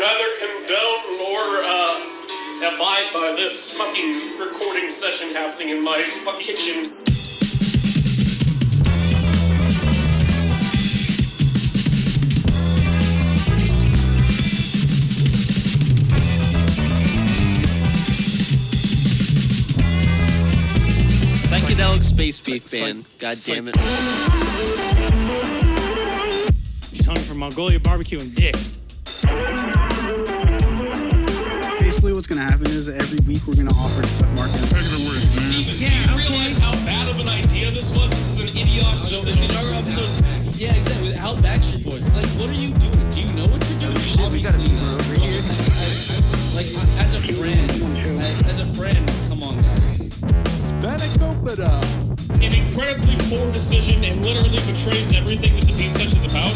neither condone nor abide by this fucking recording session happening in my kitchen. Psychedelic Space Beef Band. God damn it. She's hungry for Mongolia barbecue and dick. Basically, what's going to happen is every week we're going to offer to suck Mark in. Steven, do you realize how bad of an idea this was? This is an idiotic decision. Yeah, exactly. How Backstreet Boys. It's like, what are you doing? Do you know what you're doing? Shit, we got to be over here. Like, as a friend, come on, guys. An incredibly poor decision and literally betrays everything that the beef sesh is about.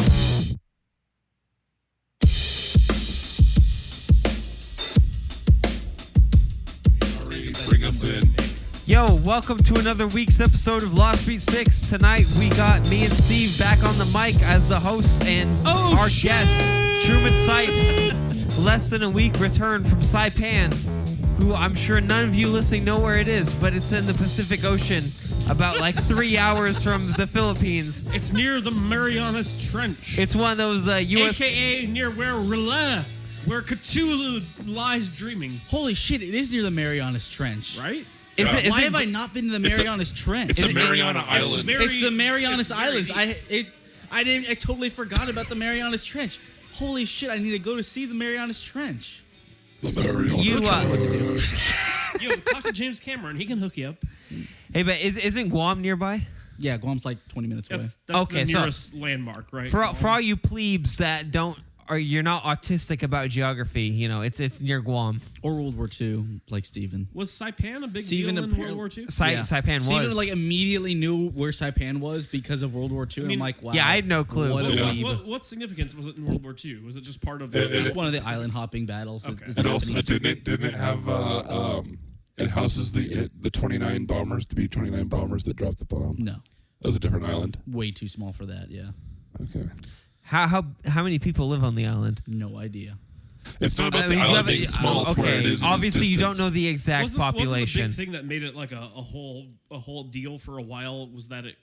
Bring us in. Yo, welcome to another week's episode of Lost Beat 6. Tonight we got me and Steve back on the mic as the hosts and our guest, Truman Sipes. Less than a week returned from Saipan, who I'm sure none of you listening know where it is, but it's in the Pacific Ocean, about like 3 hours from the Philippines. It's near the Marianas Trench. It's one of those U.S. AKA near where Cthulhu lies dreaming. Holy shit, it is near the Marianas Trench. Right? Why have I not been to the Marianas Trench? It's a Mariana Island. It's the Marianas Islands. I totally forgot about the Marianas Trench. Holy shit, I need to go to see the Marianas Trench. The Mariana Trench. Yo, talk to James Cameron. He can hook you up. Hey, but isn't Guam nearby? Yeah, Guam's like 20 minutes away. That's Okay, the so nearest landmark, right? For all you plebes that you're not autistic about geography, you know, it's near Guam. Or World War II, like Steven. Was Saipan a big deal in World War II? Saipan was. Steven like immediately knew where Saipan was because of World War II. I'm like, wow. Yeah, I had no clue. What significance was it in World War II? Was it just part of just one of the island hopping battles? Okay. And also, didn't it have it houses the 29 bombers, the B-29 bombers that dropped the bomb? No. That was a different island. Way too small for that, yeah. Okay. How many people live on the island? No idea. It's not about the island being small. It's where it is. Obviously, you don't know the exact Wasn't population. the big thing that made it like a whole deal for a while was that it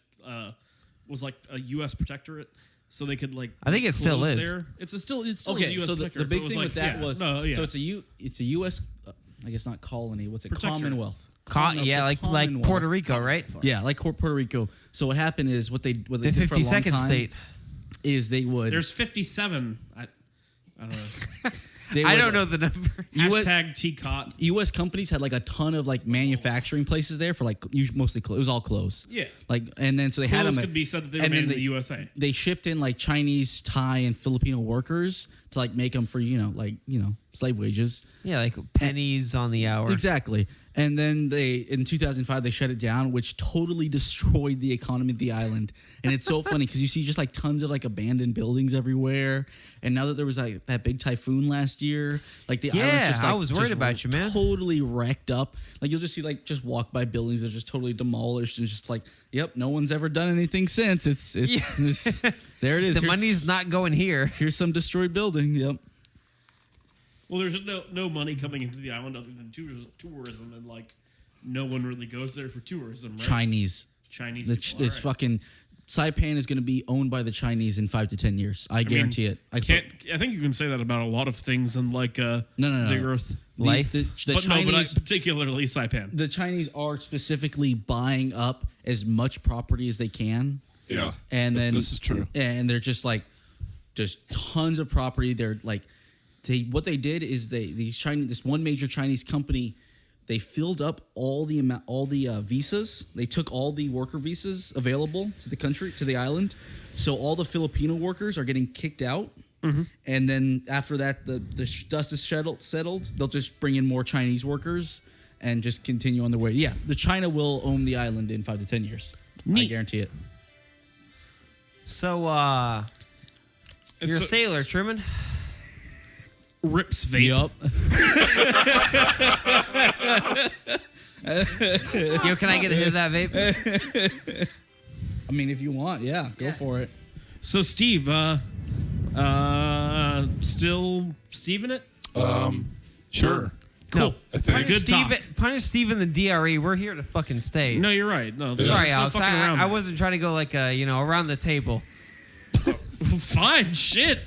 was like a U.S. protectorate, so they could like. I think it still is. There. It's still okay. a US so the big thing with that was so it's a U.S. I guess not colony. What's it? Commonwealth. Like Puerto Rico, right? Yeah, like Puerto Rico. So what happened is what they The did for a long 52nd time state. is they would. There's 57. I don't know. I don't know the number. Hashtag TCOT. U.S. companies had like a ton of like manufacturing places there for like mostly it was all clothes. Yeah. Like and then so they had Clothes them. could be said that they were made in the USA. They shipped in like Chinese, Thai, and Filipino workers to like make them for slave wages. Yeah, like pennies on the hour. Exactly. And then in 2005 they shut it down, which totally destroyed the economy of the island. And it's so funny because you see just like tons of like abandoned buildings everywhere. And now that there was like that big typhoon last year, like the island's just like, I was worried about you, man. Totally wrecked up. Like you'll just see like just walk by buildings that are just totally demolished and just like, yep, no one's ever done anything since. It's there it is. The money's not going here. Here's some destroyed building. Yep. Well, there's no money coming into the island other than tourism, and like no one really goes there for tourism, right? Chinese people. It's fucking Saipan is going to be owned by the Chinese in 5 to 10 years. I guarantee it. I think you can say that about a lot of things in like the Earth life. The Chinese, but particularly Saipan. The Chinese are specifically buying up as much property as they can. Yeah, and then this is true. And they're just like just tons of property. They're like. What they did is this one major Chinese company, they filled up all the visas. They took all the worker visas available to the island. So all the Filipino workers are getting kicked out. Mm-hmm. And then after that, the dust is settled. They'll just bring in more Chinese workers and just continue on their way. Yeah, the China will own the island in 5 to 10 years. Neat. I guarantee it. So, you're a sailor, Truman. Rips vape. Yup. Yo, can I get a hit of that vape? I mean, if you want, yeah, go for it. So, Steve, still Steven it? Sure. No, I think. punish Steve in the DRE. We're here to fucking stay. No, you're right. No, Sorry, there's no Alex. fucking around I there. wasn't trying to go like around the table. Fine, shit,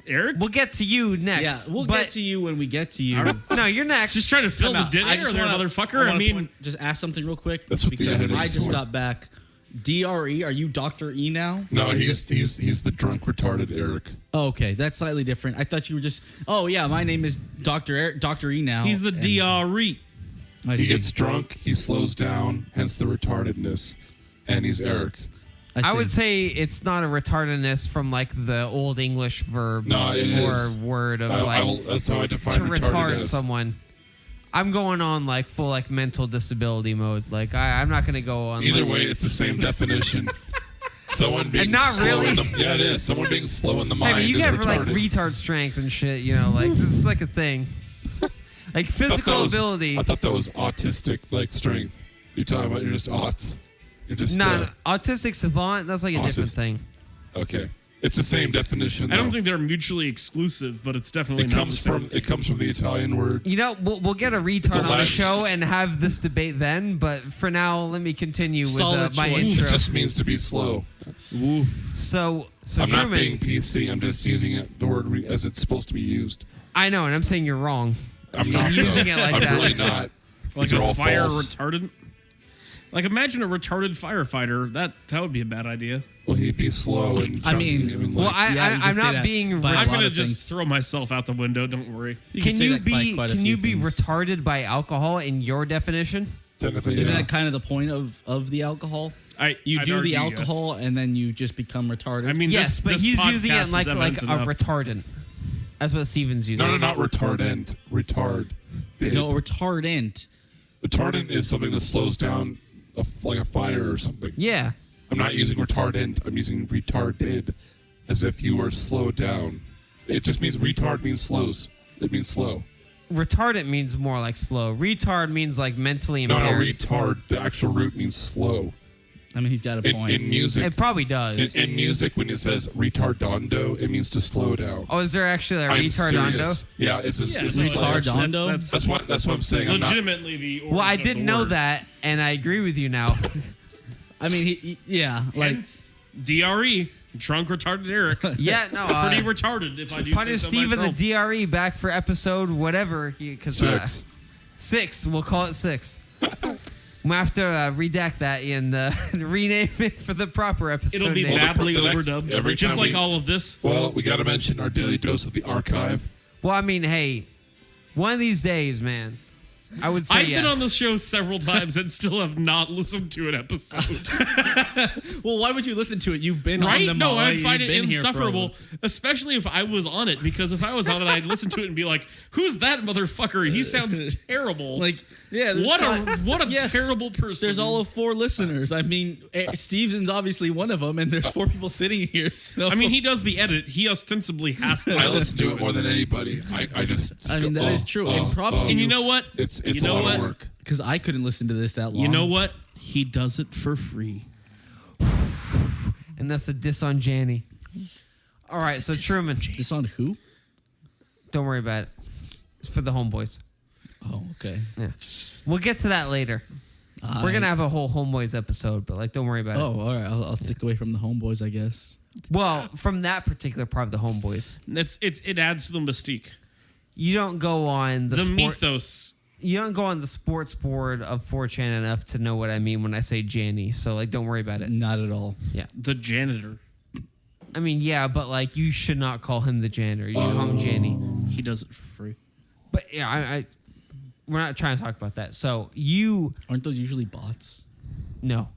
Eric. We'll get to you next. Yeah, we'll get to you when we get to you. No, you're next. Just trying to fill the dead air there, motherfucker. I mean, just ask something real quick. That's what the because editing's I just for. got back. DRE, are you Dr. E now? No, he's the drunk retarded Eric. Oh, okay, that's slightly different. I thought you were just. Oh yeah, my name is Dr. E now. he's the and- DRE. I He see. gets drunk, he slows down, hence the retardedness, and he's Eric. I see. would say it's not a retardedness from like the old English verb No, it or is. word of That's how I define to retarded retard as. someone. I'm going on like full like mental disability mode. Like I'm not gonna go on. Either like, way, it's the same definition. Someone being And not slow really. in the yeah, it is. Someone being slow in the Hey, mind but you is get retarded. like retard strength and shit. You know, like this is like a thing. Like I thought that physical was- ability. I thought that was autistic like strength. You're talking about you're just auts. You're just No, autistic savant. That's like a different Autistic. thing. okay. It's the same definition. I don't though. think they're mutually exclusive, but it's definitely it not comes the same from thing. it comes from the Italian word. You know, we'll get a retard a on the last- show and have this debate then. But for now, let me continue with Solid my choice. intro. It just means to be slow. So I'm Truman, not being PC. I'm just using it the word as it's supposed to be used. I know, and I'm saying you're wrong. I'm not using though. it like I'm that. really not. Like These are a all fire false. retardant. Like imagine a retarded firefighter. That would be a bad idea. Well, he'd be slow and. I mean, Well, Yeah, you I'm could say not that being. by a I'm lot gonna of just things. throw myself out the window. Don't worry. You Can say you that by be quite a can few you be things. retarded by alcohol in your definition? technically, Isn't yeah. that kind of the point of the alcohol? You I'd do the argue, alcohol yes. and then you just become retarded. I mean, Yes, this, but this he's using podcast it is like evidence a enough. retardant. That's what Steven's using. No, not retardant. Retard. no, retardant. Retardant is something that slows down, like a fire or something. Yeah. I'm not using retardant. I'm using retarded, as if you were slowed down. It just means retard means slows. It means slow. Retardant means more like slow. Retard means like mentally No, impaired. retard. The actual root means slow. I mean, he's got a point. In music, It probably does. in music, when it says retardando, it means to slow down. Oh, is there actually a I'm retardando? serious. Yeah, it's just, Yeah, it's no, just that's- like, Retardando? that's what I'm saying. I'm not, legitimately the. Well, I origin of didn't the know word. that, and I agree with you now. I mean, yeah, like Hence, DRE, drunk retarded Eric. Yeah, no. Pretty retarded if I do Punish say so Steve in myself. the DRE back for episode whatever. Because 6. 6. We'll call it 6. I'm gonna have to redact that and rename it for the proper episode It'll be name. badly the next- overdubbed, every just time like we- all of this. Well, we got to mention our daily dose of the archive. Well, I mean, hey, one of these days, man, I would say I've yes. been on this show several times and still have not listened to an episode. well, why would you listen to it? You've been on Right? them No, all. I'd find You've it been here for a insufferable, while. especially if I was on it. Because if I was on it, I'd listen to it and be like, "Who's that motherfucker? He sounds terrible." Like, yeah, there's what a yeah. terrible person. There's all of 4 listeners. I mean, Steven's obviously one of them, and there's 4 people sitting here. So I mean, he does the edit. He ostensibly has to. I listen to it more than anybody. I just. I mean, that is true. And props to And you know what? It's you a know lot what? of work. because I couldn't listen to this that long. You know what? He does it for free. And that's the diss on Janny. All right, so Truman, This on who? don't worry about it. It's for the homeboys. Oh, okay. Yeah, we'll get to that later. We're gonna have a whole homeboys episode, but like, don't worry about it. Oh, all right. I'll stick away from the homeboys, I guess. Well, from that particular part of the homeboys, It adds to the mystique, you don't go on the the sport, mythos. you don't go on the sports board of 4chan enough to know what I mean when I say Janny. So like, don't worry about it. Not at all. Yeah, The janitor. I mean, yeah, but like, you should not call him the janitor. You should call him Janny. He does it for free. But yeah, I we're not trying to talk about that. So you Aren't those usually bots? no.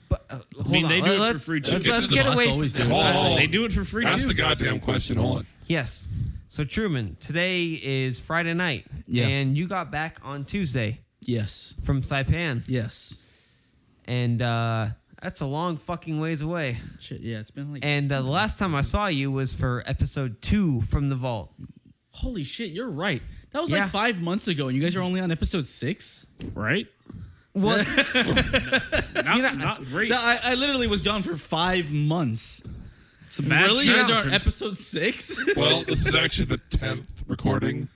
But hold mean, on. they do it for let's, free, too. Let's, Get to let's the get bots away from always do this. it. They do it for free Ask too. the goddamn question. Hold on. Yes. So Truman, today is Friday night, Yeah. and you got back on Tuesday Yes. from Saipan, Yes. and that's a long fucking ways away. Shit, yeah, it's been like. And the last time I saw you was for episode 2 from the vault. Holy shit, you're right. That was Yeah. like 5 months ago, and you guys are only on episode 6? Right? What? Not great. I literally was gone for 5 months. It's a bad Really? You guys track are on record. episode 6? Well, this is actually the 10th recording.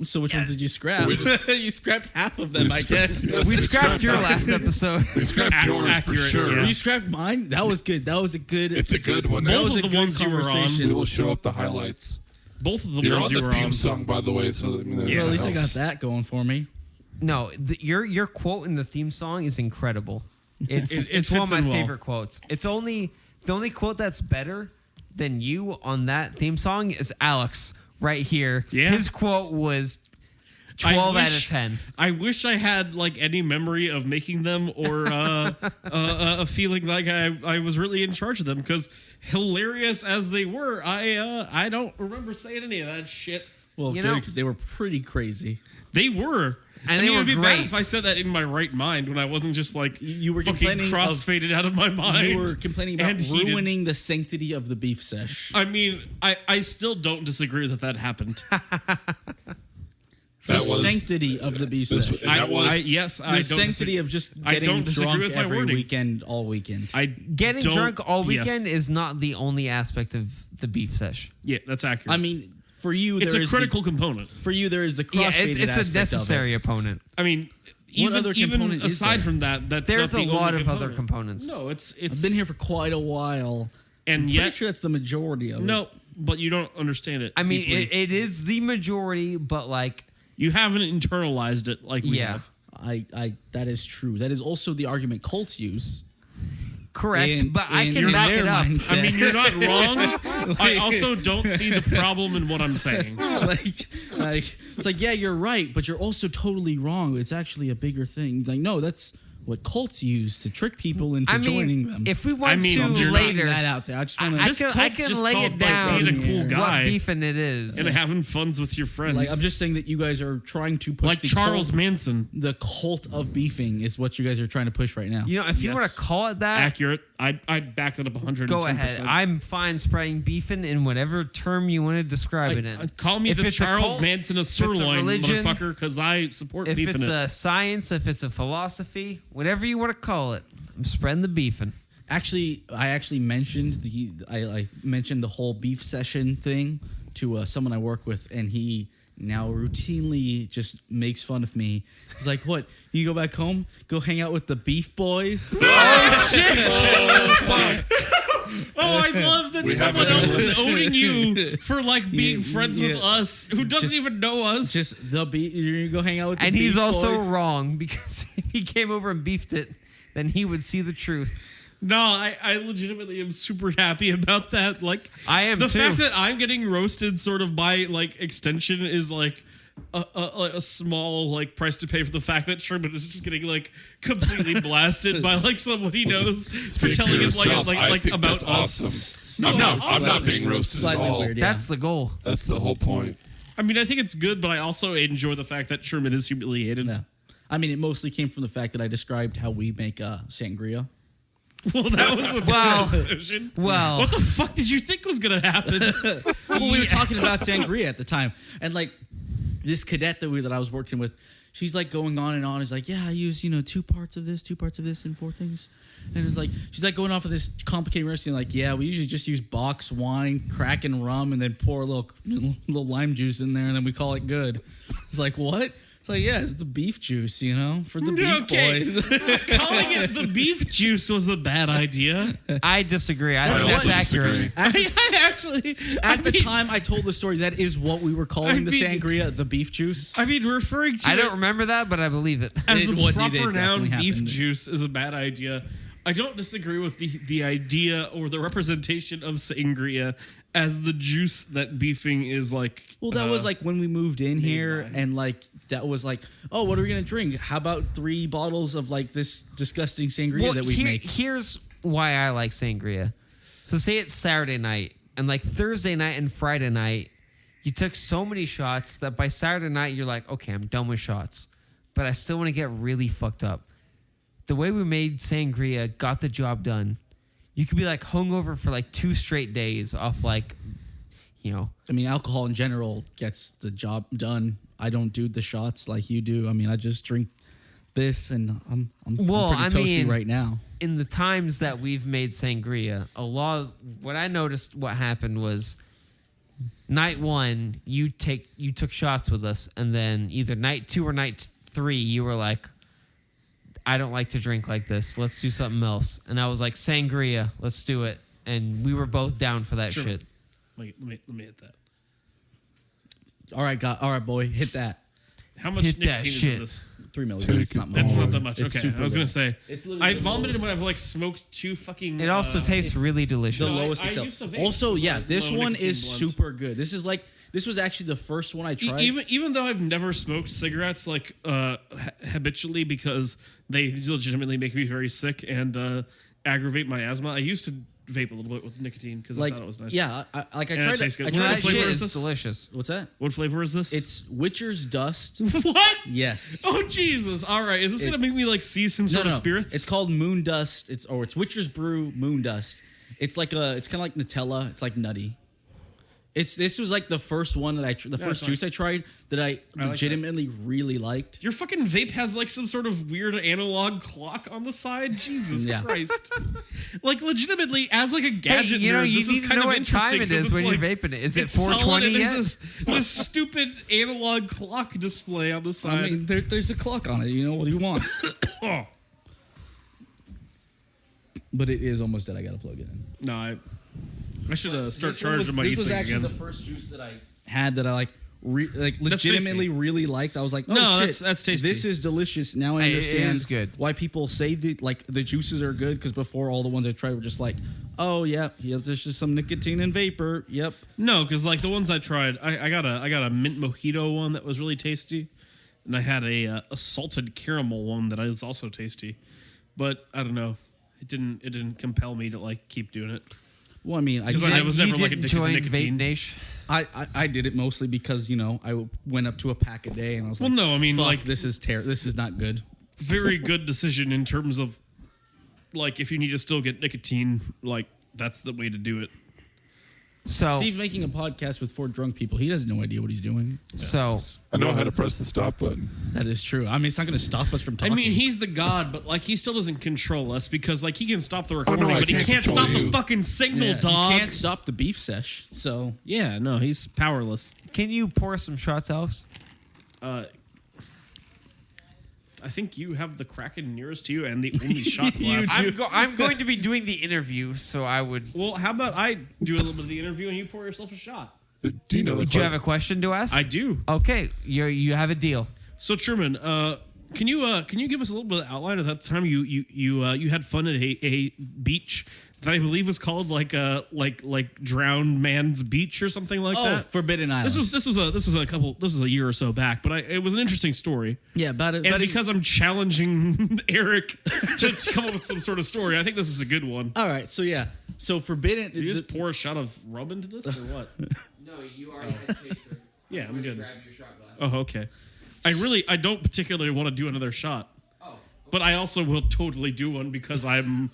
So which ones did you scrap? We just- You scrapped half of them, We I scrapped- guess. yes, We scrapped your last episode. We scrapped yours for Accurate, sure. yeah. You scrapped mine? That was good. That was a good... It's a good one. that Both was of a the good ones you were on. conversation. We will show up the highlights. Both of the You're ones on you the were theme on. song, by the way, so Yeah. Well, at least I got helps. that going for me. No, your quote in the theme song is incredible. It's It it's one of fits my in well. favorite quotes. It's the only quote that's better than you on that theme song is Alex right here. Yeah. His quote was 12 out of wish- 10. I wish I had like any memory of making them or a feeling like I was really in charge of them, because hilarious as they were, I don't remember saying any of that shit. Well, You good, know- because they were pretty crazy. They were. And I they mean, were it'd be great. bad if I said that in my right mind when I wasn't just like You were fucking complaining of- cross-faded out of my mind. You were complaining about and heated. ruining the sanctity of the beef sesh. I mean, I still don't disagree that happened. The That was sanctity of the beef this- sesh. and that was yes, I The don't sanctity disagree. of just I getting don't disagree drunk with my every wording. weekend, all weekend. Getting don't- drunk all yes. weekend is not the only aspect of the beef sesh. Yeah, that's accurate. I mean, for you, it's there a is critical component. for you, there is the Yeah, cross-faded it's a aspect of it. necessary opponent. I mean, even, other even component is aside there? from that, that's There's not a the lot only of other component. components. No, it's I've been here for quite a while. and I'm yet pretty sure that's the majority of it. no, but you don't understand it. I mean, deeply. it is the majority, but like, you haven't internalized it like we yeah, have. I that is true. That is also the argument cults use. correct. In- but I in can back their it up. mindset. I mean, you're not wrong. I also don't see the problem in what I'm saying. like it's like, yeah, you're right, but you're also totally wrong. It's actually a bigger thing. Like, no, that's what cults use to trick people into I mean, joining them. if we want mean, to I'm just Putting later, that out there, I just want to. I This can cult's just lay called, it like, down. being a cool what guy. beefing it is. And having funs with your friends. Like, I'm just saying that you guys are trying to push like the Charles cult, Manson. the cult of beefing is what you guys are trying to push right now. You know, if you Yes. want to call it that, Accurate. I'd back that up 110%. go ahead. I'm fine spreading beefing in whatever term you want to describe it in. Call me If the it's a Charles cult, Manson of if it's a sirloin, religion, motherfucker, because I support If beefing it's it. a science, if it's a philosophy, whatever you want to call it, I'm spreading the beefing. Actually, I actually mentioned I mentioned the whole beef session thing to someone I work with, and he now routinely just makes fun of me. He's like, "What? You go back home, go hang out with the beef boys?" Oh, I love that We someone haven't else is listened. owning you for like being friends with yeah. us, who doesn't Just- even know us. Just the beef. You go hang out with the And beef he's also boys. wrong because if he came over and beefed it, then he would see the truth. No, I legitimately am super happy about that. Like, I am the too. fact that I'm getting roasted, sort of by like extension, is like a small like price to pay for the fact that Truman is just getting like completely blasted by like someone he knows for Speak for telling him yourself. I like think about that's us. awesome. No, I'm not being roasted at Slightly all. weird. Yeah. That's the goal. That's the whole point. I mean, I think it's good, but I also enjoy the fact that Truman is humiliated. Yeah. I mean, it mostly came from the fact that I described how we make sangria. Well, that was a Well, decision. well. What the fuck did you think was gonna happen? Well, we were talking about sangria at the time, and like this cadet that I was working with, she's like going on and on. Is like, yeah, I use 2 parts of this, 2 parts of this, and 4 things. And it's like she's like going off of this complicated recipe. Like, yeah, we usually just use box wine, crack and rum, and then pour a little lime juice in there, and then we call it good. It's like, what? It's like, yeah, it's the beef juice, for the beef Okay. boys. Calling it the beef juice was a bad idea. I disagree. I I think also that's accurate. disagree. I actually, At the time I told the story, that is what we were calling the mean- sangria, the beef juice. I mean, referring to I it don't remember that, but I believe it. as It- the what it proper definitely noun beef happened. juice is a bad idea. I don't disagree with the idea or the representation of sangria as the juice that beefing is like. Well, that was like when we moved in here, by. and like that was like, oh, what are we gonna drink? How about 3 bottles of like this disgusting sangria that we make? Here's why I like sangria. So say it's Saturday night, and like Thursday night and Friday night, you took so many shots that by Saturday night you're like, okay, I'm done with shots, but I still want to get really fucked up. The way we made sangria got the job done. You could be like hungover for like 2 straight days off like, I mean, alcohol in general gets the job done. I don't do the shots like you do. I mean, I just drink this, and I'm Well, pretty I toasty mean- right now. In the times that we've made sangria, what I noticed what happened was night 1 you took shots with us, and then either night 2 or night 3 you were like, I don't like to drink like this. Let's do something else. And I was like, sangria, let's do it. And we were both down for that Sure. shit. Let me hit that. All right, boy, hit that. How much Hit that nicotine is shit. in this? 3 milligrams. It's not much. That's not that much. It's Okay, super I was low. gonna say. It's literally I the vomited lowest. when I've like smoked 2 fucking. It also tastes really The delicious. No, lowest I to used to sell. vape Also, with, yeah, like, this low one nicotine is blends. super good. This was actually the first one I tried. Even though I've never smoked cigarettes like habitually because they legitimately make me very sick and aggravate my asthma, I used to vape a little bit with nicotine because I like, thought it was nice. yeah, I And it tried. tastes good. I You know tried what that flavor shit is is this? delicious. What's that? What flavor is this? It's Witcher's Dust. what? Yes. Oh Jesus! All right, is this gonna make me like see some sort of spirits? It's called Moon Dust. It's Witcher's Brew Moon Dust. It's kind of like Nutella. It's like nutty. This was like the first one that the first fine. juice I tried that I that. legitimately really liked. Your fucking vape has like some sort of weird analog clock on the side. Jesus Yeah. Christ! Like legitimately, as like a Hey, gadget you know, nerd, you this need is to kind know of what interesting time it 'cause is it's when like, you're vaping it. Is it it's solid 4:20 and yet? there's this stupid analog clock display on the side. I mean, there's a clock on it. You know, what do you want? Oh. But it is almost dead. I gotta plug it in. No, I should start This one charging my This was e-cig actually again. the first juice that I had that I like legitimately really liked. I was like, oh No, shit, that's tasty. This is delicious. Now I Hey, it understand is good. why people say the juices are good, because before all the ones I tried were just like, oh yeah, there's just some nicotine and vapor. Yep. No, because like the ones I tried, I got a mint mojito one that was really tasty, and I had a salted caramel one that was also tasty, but I don't know, it didn't compel me to like keep doing it. Well, I mean, I Because I was never like didn't addicted to join nicotine. Vape Nation? I did it mostly because I went up to a pack a day and I was Well, like, no, I mean, fuck, like- this is not good. Very good decision in terms of like if you need to still get nicotine, like that's the way to do it. So, Steve's making a podcast with 4 drunk people. He has no idea what he's doing. I know how to press the stop button. That is true. I mean, it's not going to stop us from talking. I mean, he's the god, but like he still doesn't control us because like he can stop the recording, I but he can't can't control stop the you. fucking signal, Yeah, dog. You can't stop the beef sesh. So Yeah, no, he's powerless. can you pour some shots, Alex? I think you have the Kraken nearest to you and the only shot glass. I'm going to be doing the interview, so I would. Well, how about I do a little bit of the interview and you pour yourself a shot? Do you know the Do you have a question to ask? I do. Okay, you have a deal. So Truman, can you give us a little bit of outline of that time you had fun at a beach that I believe was called like Drowned Man's Beach or something like that? Forbidden Island. This was a year or so back, but it was an interesting story. Yeah, about it. And because I'm challenging Eric to come up with some sort of story, I think this is a good one. all right, so Forbidden. Did you just pour a shot of rum into this or what? No, you already had chaser. Yeah, I'm good. your shot glass. Oh, okay. I don't particularly want to do another shot. Oh. But I also will totally do one because I'm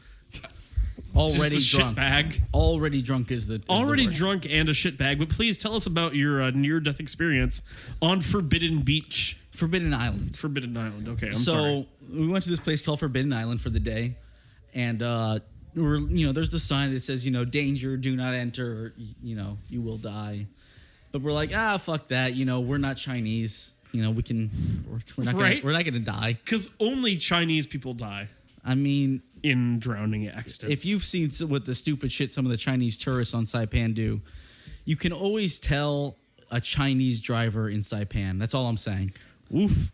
already just a drunk. shitbag. Already drunk is the Already word. drunk and a shitbag. But please tell us about your near-death experience on Forbidden Beach. Forbidden Island. Forbidden Island. Okay, I'm so sorry. we went to this place called Forbidden Island for the day, and there's the sign that says danger, do not enter, or, you will die. But we're like, fuck that. We're not Chinese. We're not Right. we're not gonna die. Because only Chinese people die I mean, in drowning accidents. if you've seen what the stupid shit some of the Chinese tourists on Saipan do, you can always tell a Chinese driver in Saipan. That's all I'm saying. Oof.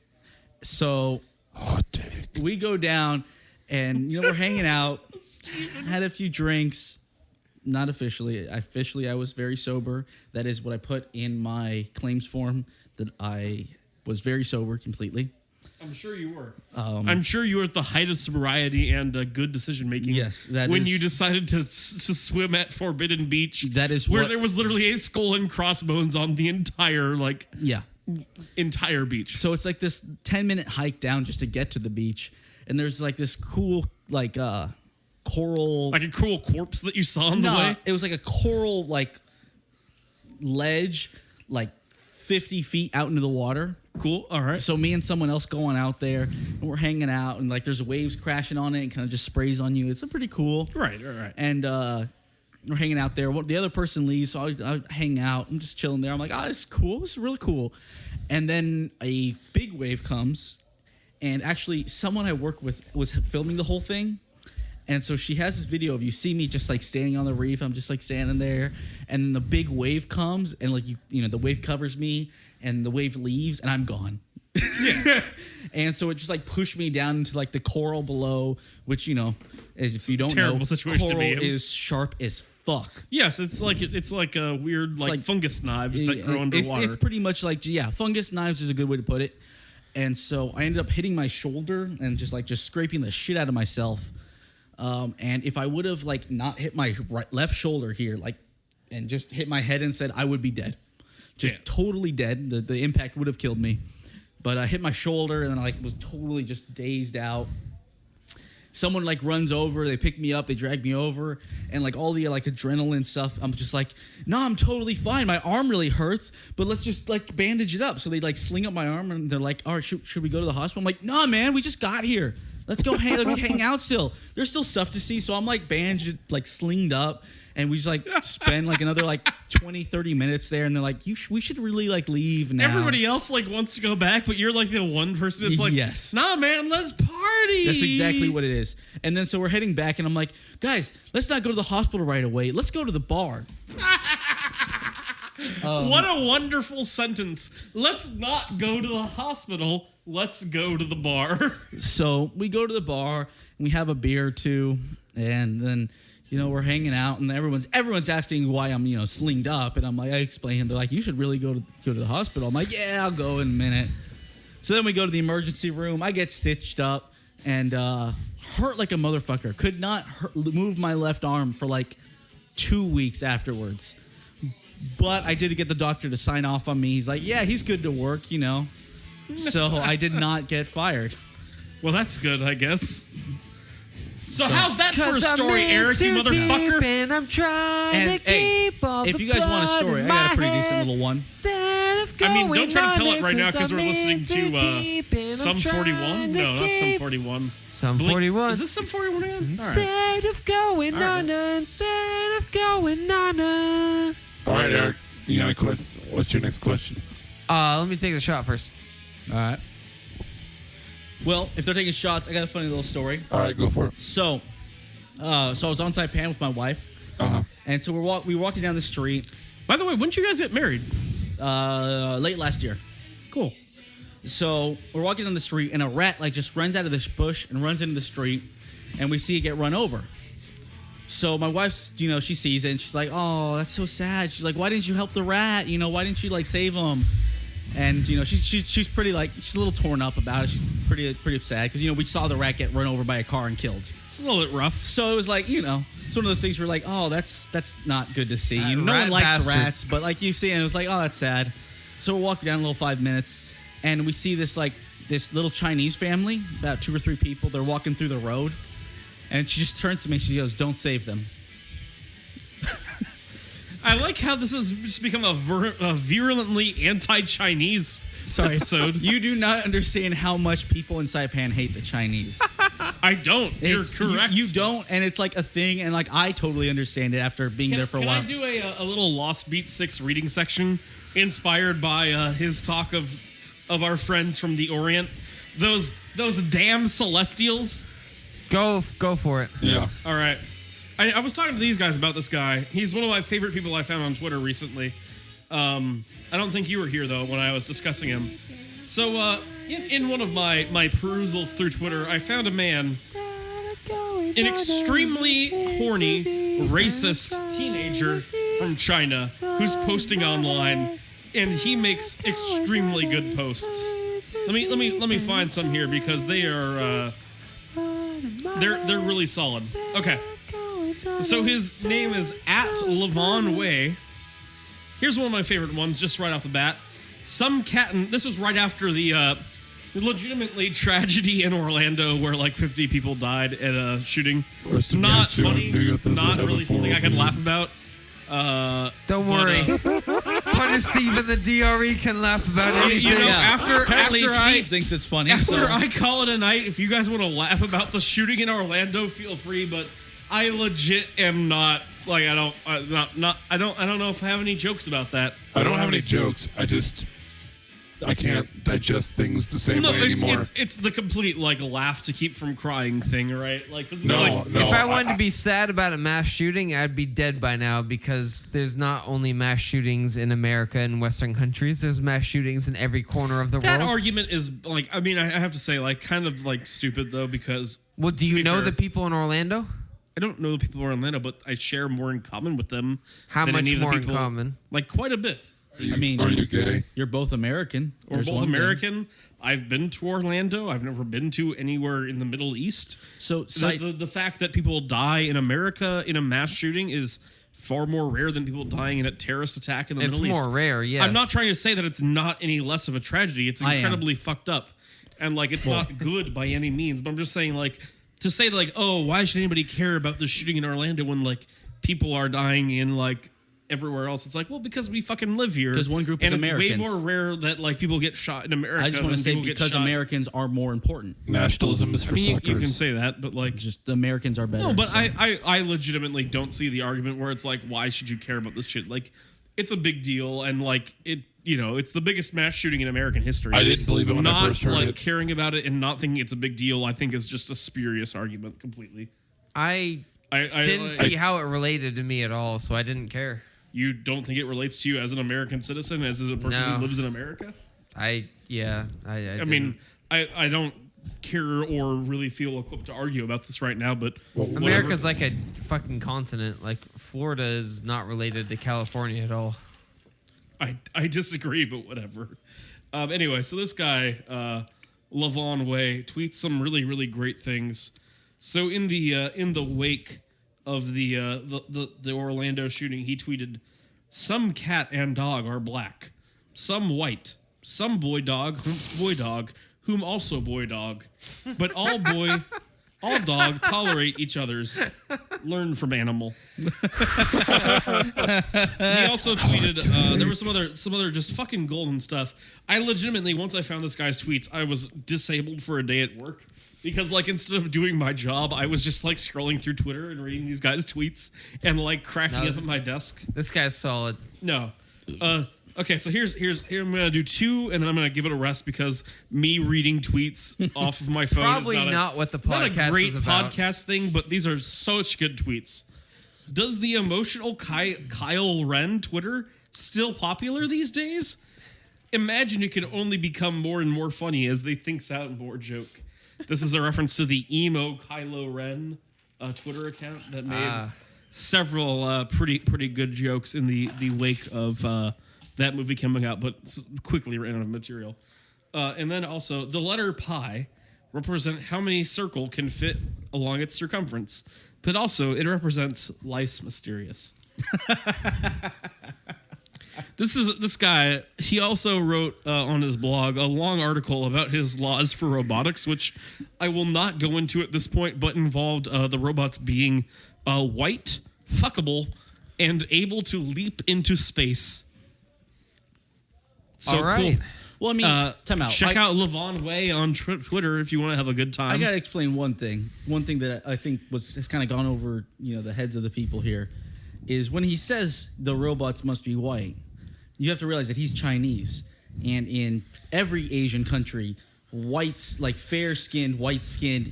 So hot take? we go down, and we're hanging out. Had a few drinks. Not officially. Officially, I was very sober. That is what I put in my claims form, that I was very sober completely. I'm sure you were. I'm sure you were at the height of sobriety and good decision making. Yes, that when is- you decided to swim at Forbidden Beach. That is where what- there was literally a skull and crossbones on the entire Yeah. entire beach. So it's like this 10-minute hike down just to get to the beach, and there's like this cool coral. Like a cool corpse that you saw on the way. It was like a coral ledge, 50 feet out into the water. Cool. All right. So me and someone else going out there, and we're hanging out, and like there's waves crashing on it, and kind of just sprays on you. It's pretty cool. Right. And we're hanging out there. The other person leaves, so I hang out. I'm just chilling there. I'm like, this is cool. This is really cool. And then a big wave comes, and actually someone I work with was filming the whole thing. And so she has this video of you see me just like standing on the reef. I'm just like standing there, and then the big wave comes, and like you know the wave covers me, and the wave leaves, and I'm gone. Yeah. And so it just like pushed me down into like the coral below, which is, if you don't know, coral is sharp as fuck. Yes, it's like a weird like fungus knives that grow underwater. It's pretty much like fungus knives is a good way to put it. And so I ended up hitting my shoulder and just scraping the shit out of myself. And if I would have like not hit my left shoulder here, like, and just hit my head instead, I would be dead, totally dead. The impact would have killed me. But I hit my shoulder and then I like was totally just dazed out. Someone like runs over, they pick me up, they drag me over, and like all the like adrenaline stuff. I'm just like, no, I'm totally fine. My arm really hurts, but let's just like bandage it up. So they like sling up my arm and they're like, all right, should we go to the hospital? I'm like, nah, man, we just got here. Let's go let's hang out still. There's still stuff to see. So I'm like bandaged, like slinged up. And we just like spend like another like 20, 30 minutes there. And they're like, we should really like leave now. Everybody else like wants to go back, but you're like the one person that's like, yes. Nah, man, let's party. That's exactly what it is. And then so we're heading back and I'm like, guys, let's not go to the hospital right away. Let's go to the bar. What a wonderful sentence. Let's not go to the hospital. Let's go to the bar. So we go to the bar and we have a beer or two. And then, we're hanging out and everyone's asking why I'm, slinged up. And I'm like, I explain. They're like, you should really go to the hospital. I'm like, yeah, I'll go in a minute. So then we go to the emergency room. I get stitched up and hurt like a motherfucker. Could not move my left arm for like 2 weeks afterwards. But I did get the doctor to sign off on me. He's like, yeah, he's good to work, So I did not get fired. Well, that's good, I guess. So how's that for a story, Eric, you motherfucker? And I'm trying to keep all if you guys want a story, I got a pretty decent little one. I mean, don't try to tell it right now because we're listening to Sum 41. No, not Sum 41. Sum 41. Is this Sum 41 again? Instead of going under, instead of going under. All right, Eric, you gotta quit. What's your next question? Let me take the shot first. All right. Well, if they're taking shots, I got a funny little story. All right, go for it. So I was on Saipan with my wife. And so we were walking down the street. By the way, when did you guys get married? Late last year. Cool. So we're walking down the street, and a rat like just runs out of this bush and runs into the street, and we see it get run over. So my wife's, she sees it, and she's like, oh, that's so sad. She's like, why didn't you help the rat? Why didn't you like save him? And she's pretty like she's a little torn up about it. She's pretty sad because we saw the rat get run over by a car and killed. It's a little bit rough. So it was like it's one of those things where like, oh, that's not good to see. No rat one likes bastard. rats, but like you see, and it was like, oh, that's sad. So we're walking down a little 5 minutes, and we see this little Chinese family, about 2 or 3 people. They're walking through the road, and she just turns to me. She goes, "Don't save them." I like how this has just become a virulently anti-Chinese episode. You do not understand how much people in Saipan hate the Chinese. I don't. You're correct. You don't, and it's like a thing, and like I totally understand it after being there for a while. Can I do a little Lost Beat 6 reading section inspired by his talk of our friends from the Orient? Those damn Celestials. Go for it. Yeah. All right. I was talking to these guys about this guy. He's one of my favorite people I found on Twitter recently. I don't think you were here, though, when I was discussing him. So, in one of my perusals through Twitter, I found a man, an extremely horny, racist teenager from China who's posting online, and he makes extremely good posts. Let me find some here because they are they're really solid. Okay. So his name is @Levon Wei. Here's one of my favorite ones, just right off the bat. Some cat, and this was right after the legitimately tragedy in Orlando where like 50 people died at a shooting. Not funny, not really something I can laugh about. Don't worry. funny Steve and the DRE can laugh about anything. You know, Apparently after Steve I thinks it's funny. after so. I call it a night, if you guys want to laugh about the shooting in Orlando, feel free. But I legit am not like I don't know if I have any jokes about that. I don't have any jokes. I can't digest things the same way anymore. It's the complete like laugh to keep from crying thing, right? Like it's No, like, no. If I wanted to be sad about a mass shooting, I'd be dead by now because there's not only mass shootings in America and Western countries, there's mass shootings in every corner of the that world. argument is like I mean I have to say like kind of like stupid though because Well, do to you be know fair, the people in Orlando? I don't know the people in Orlando, but I share more in common with them. How than much any of the more in people- common? Like quite a bit. I mean, Are you gay? You're both American. We're There's both one thing. American. I've been to Orlando. I've never been to anywhere in the Middle East. So, The fact that people die in America in a mass shooting is far more rare than people dying in a terrorist attack in the It's Middle East. more rare, yes. I'm not trying to say that it's not any less of a tragedy. It's I am. incredibly fucked up. And like it's not good by any means. But I'm just saying like to say like, oh, why should anybody care about the shooting in Orlando when like people are dying in like everywhere else? It's like, well, because we fucking live here. 'Cause one group is and it's Americans. way more rare that like people get shot in America. I just want to than say people get because shot. Americans are more important. Nationalism is for I mean, suckers. you can say that, but like Just the Americans are better. no, but so. I legitimately don't see the argument where it's like, why should you care about this shit? Like, it's a big deal, and like it, you know, it's the biggest mass shooting in American history. I didn't believe it when I not first heard like it. caring about it and not thinking it's a big deal. I think is just a spurious argument completely. I I didn't see how it related to me at all, so I didn't care. You don't think it relates to you as an American citizen, as a person No. who lives in America? I mean, I don't care or really feel equipped to argue about this right now, but whatever. America's like a fucking continent. Like Florida is not related to California at all. I disagree, but whatever. Anyway, so this guy, Lavon Way, tweets some really, really great things. So in the wake of the Orlando shooting, he tweeted, "Some cat and dog are black, some white, some boy dog whom's boy dog, whom also boy dog, but all dog tolerate each other's. Learn from animal." He also tweeted there was some other just fucking golden stuff. I legitimately, once I found this guy's tweets, I was disabled for a day at work because like instead of doing my job, I was just like scrolling through Twitter and reading these guys' tweets and like cracking up at my desk. This guy's solid. No. Okay, so here I'm gonna do two, and then I'm gonna give it a rest because me reading tweets off of my phone Probably is not what the not a podcast great is about. podcast thing, but these are such good tweets. Does the emotional Kyle Ren Twitter still popular these days? Imagine it can only become more and more funny as they thinks out more joke. This is a reference to the emo Kylo Ren Twitter account that made several pretty good jokes in the wake of that movie coming out, but quickly ran out of material. And then also, the letter pi represent how many circle can fit along its circumference, but also it represents life's mysterious. This guy, he also wrote on his blog a long article about his laws for robotics, which I will not go into at this point, but involved the robots being white, fuckable, and able to leap into space. So All right. cool. well, I mean, time out. Check out Lavon Way on Twitter if you want to have a good time. I gotta explain one thing. One thing that I think has kind of gone over, the heads of the people here, is when he says the robots must be white. You have to realize that he's Chinese, and in every Asian country, whites, like fair-skinned, white-skinned,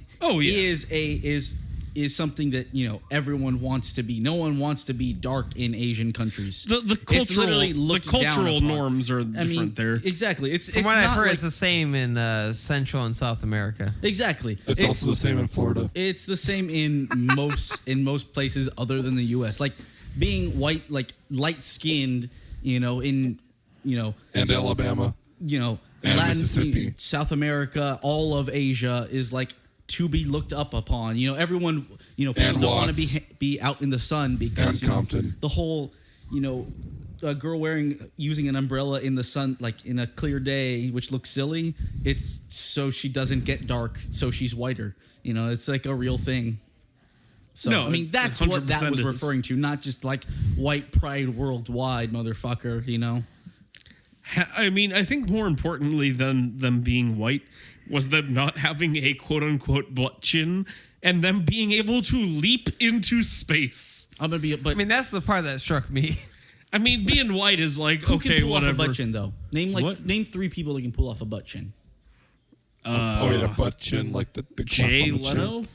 is something that everyone wants to be. No one wants to be dark in Asian countries. The cultural upon. norms are different there. Exactly. From what I've heard, it's the same in Central and South America. Exactly. It's also the same in Florida. It's the same in most places other than the U.S. Like being white, like light-skinned, in And Alabama. And Latin, Mississippi, South America, all of Asia is like to be looked up upon. Everyone, people And don't want to Watts. be out in the sun because And Compton. the whole, a girl using an umbrella in the sun, like in a clear day, which looks silly. It's so she doesn't get dark, so she's whiter. It's like a real thing. So No, I mean, that's it what that 100% was is. referring to, not just like white pride worldwide, motherfucker. I mean, I think more importantly than them being white was them not having a quote unquote butt chin and them being able to leap into space. I'm gonna be, but I mean, that's the part that struck me. I mean, being white is like, who okay, can pull whatever. off a butt chin though? What? Name 3 people that can pull off a butt chin. a butt chin like the Jay clef on the chin. Leno?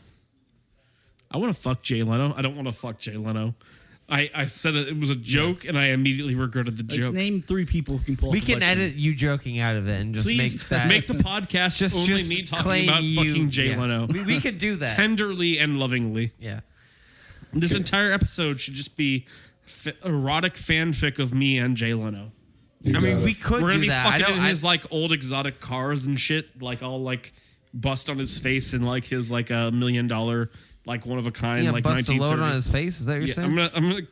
I want to fuck Jay Leno. I don't want to fuck Jay Leno. I said it was a joke, and I immediately regretted the joke. Name 3 people who can pull off We a can butt chin. edit you joking out of it and just Please make that. make the podcast just only me talking claim about you- fucking Jay yeah. Leno. We could do that. Tenderly and lovingly. Yeah. This entire episode should just be erotic fanfic of me and Jay Leno. You I mean, got we it. could We're gonna do be that. I fucking don't. in his like old exotic cars and shit. Like I'll like bust on his face in like his like $1 million like one of a kind like bust a 1930. load on his face. Is that what you're Yeah, saying? I'm gonna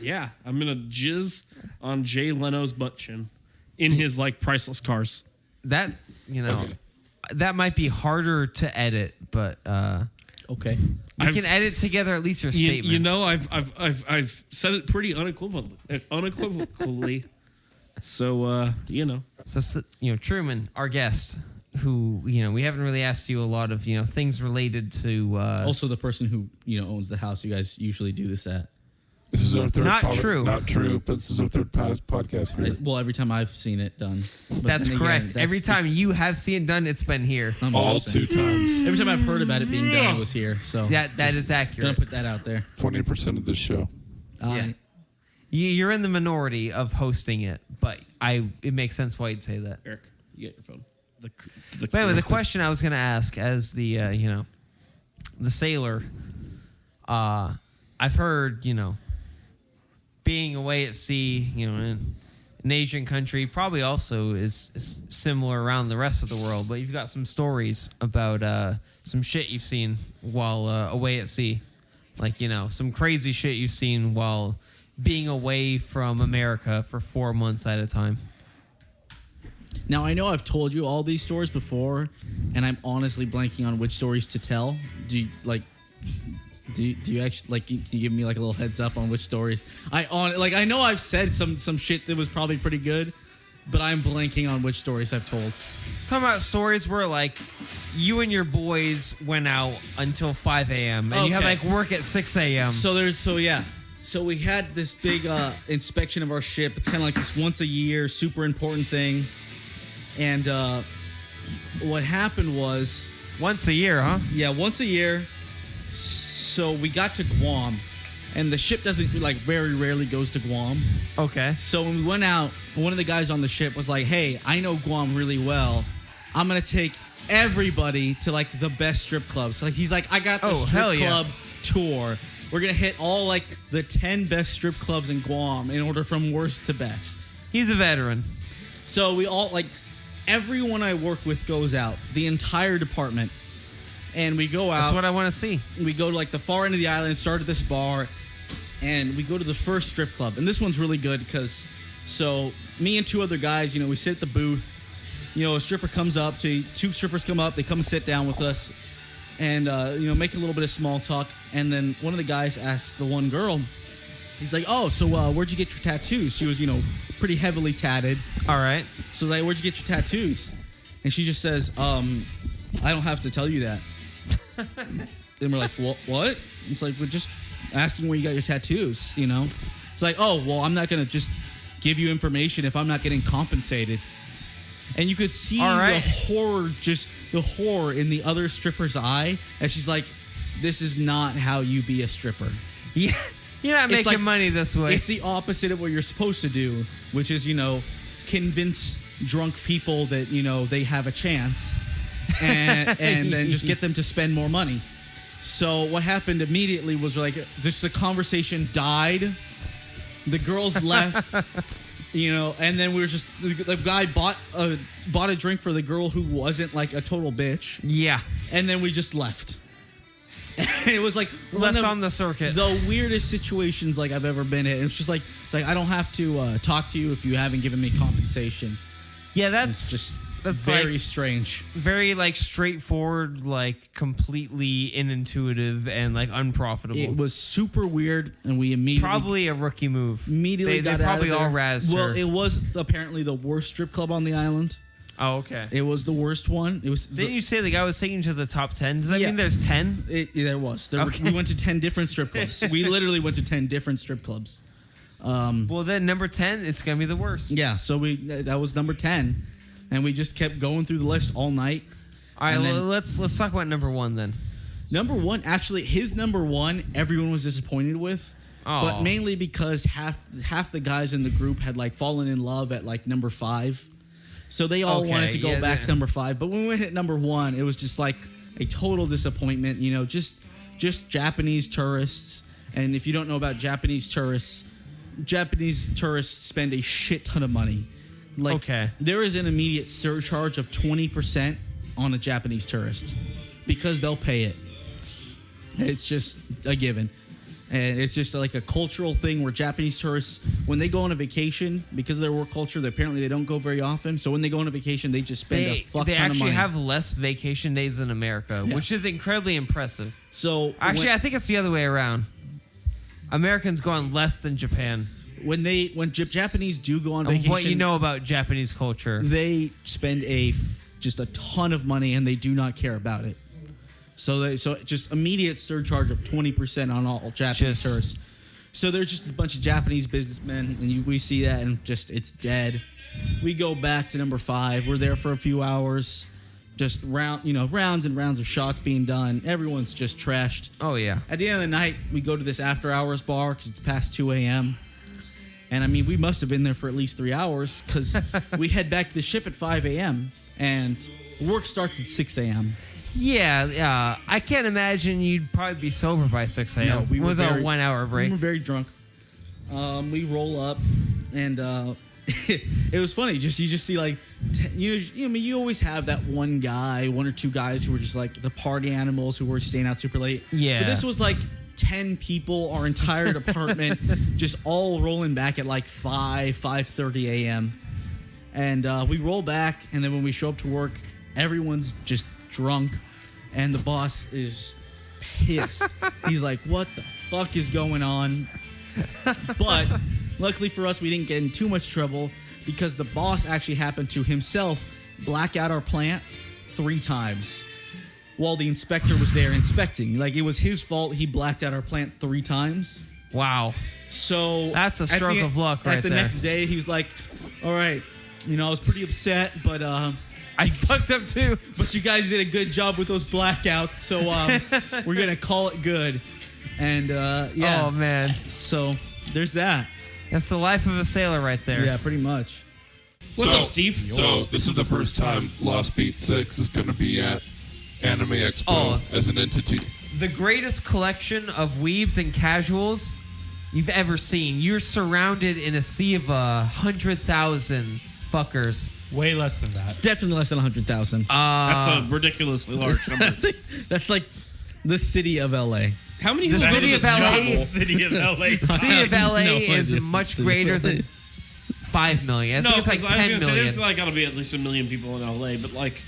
yeah. I'm gonna jizz on Jay Leno's butt chin in his like priceless cars. That that might be harder to edit, but Okay. we can edit together at least your statements. You know, I've said it pretty unequivocally. So So Truman, our guest, who we haven't really asked you a lot of things related to. Also, the person who owns the house you guys usually do this at. This is our third. Not true. Not true. But this is our third podcast here. Well, every time I've seen it done. But That's then again, correct. that's- Every time you have seen it done, it's been here. I'm All just saying. 2 times. Every time I've heard about it being done, it was here. So That is gonna accurate. put that out there. 20% of the show. Yeah. You're in the minority of hosting it, but it makes sense why you'd say that. Eric, you get your phone. But anyway, the question I was going to ask as the the sailor, I've heard being away at sea, in an Asian country probably also is similar around the rest of the world. But you've got some stories about some shit you've seen while away at sea, like some crazy shit you've seen while being away from America for 4 months at a time. Now, I know I've told you all these stories before, and I'm honestly blanking on which stories to tell. Do you actually can you give me like a little heads up on which stories? I know I've said some shit that was probably pretty good, but I'm blanking on which stories I've told. Talking about stories where like you and your boys went out until 5 a.m. and you had Okay. like work at 6 a.m. So we had this big inspection of our ship. It's kind of like this once a year, super important thing. And what happened was, Once a year, huh? once a year. So we got to Guam, and the ship doesn't very rarely goes to Guam. Okay. So when we went out, one of the guys on the ship was like, "Hey, I know Guam really well. I'm gonna take everybody to like the best strip clubs." Like he's like, "I got the Oh, hell strip yeah. club tour. We're gonna hit all like the 10 best strip clubs in Guam in order from worst to best." He's a veteran. So we all everyone I work with goes out, the entire department, and we go out. That's what I want to see. We go to like the far end of the island, start at this bar, and we go to the first strip club. And this one's really good because, so me and 2 other guys, we sit at the booth. A stripper comes up, 2 strippers come up, they come and sit down with us, and make a little bit of small talk. And then one of the guys asks the one girl, he's like, "Oh, so where'd you get your tattoos?" She was, pretty heavily tatted. All right. So like, "Where'd you get your tattoos?" And she just says, "I don't have to tell you that." Then we're like, what? It's like, we're just asking where you got your tattoos, It's like, "Oh, well, I'm not going to just give you information if I'm not getting compensated." And you could see All right. the horror in the other stripper's eye as she's like, "This is not how you be a stripper." Yeah. You're not It's making like- money this way. It's the opposite of what you're supposed to do, which is, convince drunk people that, they have a chance and then just get them to spend more money. So what happened immediately was the conversation died. The girls left, and then we were just, the guy bought a drink for the girl who wasn't like a total bitch. yeah. And then we just left. And it was like Left one of on the circuit. the weirdest situations I've ever been in. It's just like I don't have to talk to you if you haven't given me compensation. Yeah, It's just That's very like strange. very like straightforward, like completely inintuitive and like unprofitable. It was super weird, and we immediately Probably a rookie move. immediately they got probably out of all there. razzed Well, her. it was apparently the worst strip club on the island. Oh, okay. It was the worst one. It was. Didn't you say the guy was taking you to the top 10? Does that Yeah. mean there's 10? There was. Okay. We went to 10 different strip clubs. We literally went to 10 different strip clubs. Well, then number 10, it's gonna be the worst. Yeah, so that was number 10, and we just kept going through the list all night. All right, And then- well, let's talk about number 1 then. Number 1, actually, his number 1, everyone was disappointed with, Oh. but mainly because half the guys in the group had like fallen in love at like number 5, so they all Okay, wanted to go yeah, back yeah. to number 5. But when we hit number 1, it was just like a total disappointment. You know, just Japanese tourists, and if you don't know about Japanese tourists spend a shit ton of money. Like, Okay. there is an immediate surcharge of 20% on a Japanese tourist because they'll pay it. It's just a given. And it's just like a cultural thing where Japanese tourists, when they go on a vacation, because of their work culture, apparently they don't go very often. So when they go on a vacation, they just spend a fuck They ton of actually money. have less vacation days than America, Yeah. which is incredibly impressive. So Actually, I think it's the other way around. Americans go on less than Japan. when Japanese do go on And vacation, what you know about Japanese culture. they spend just a ton of money and they do not care about it. So just immediate surcharge of 20% on all Japanese tourists. So there's just a bunch of Japanese businessmen, and we see that, and just it's dead. We go back to number 5. We're there for a few hours, just rounds and rounds of shots being done. Everyone's just trashed. Oh, yeah. At the end of the night, we go to this after hours bar because it's past 2 a.m. And I mean, we must have been there for at least 3 hours because we head back to the ship at 5 a.m. and work starts at 6 a.m. Yeah, I can't imagine you'd probably be sober by 6 a.m. No, we were with a very- 1 hour We break. were very drunk. We roll up, and it was funny. You just see like, you always have that one or two guys who were just like the party animals who were staying out super late. Yeah. But this was like 10 people, our entire department, just all rolling back at like 5:30 a.m. And we roll back, and then when we show up to work, everyone's just drunk, and the boss is pissed. He's like, "What the fuck is going on?" But luckily for us, we didn't get in too much trouble because the boss actually happened to himself black out our plant 3 times while the inspector was there inspecting. Like, it was his fault. He blacked out our plant 3 times. Wow. So That's a at stroke the- of luck right At the there. next day, he was like, "All right, I was pretty upset, but I fucked up too. but you guys did a good job with those blackouts, so we're gonna call it good." And yeah, Oh, man. so there's that. That's the life of a sailor right there. Yeah, pretty much. What's up, Steve? So this is the first time Lost Beat 6 is going to be at Anime Expo Oh. as an entity. The greatest collection of weebs and casuals you've ever seen. You're surrounded in a sea of 100,000 fuckers. Way less than that. It's definitely less than 100,000. That's a ridiculously large number. That's like the city of LA. How many The people go city to of this LA jungle? City of LA. The city of LA No is idea. much City of greater LA. than 5 million. I No, think it's like 'cause I was 10 gonna say million. there's like got to be at least 1 million people in LA, but like,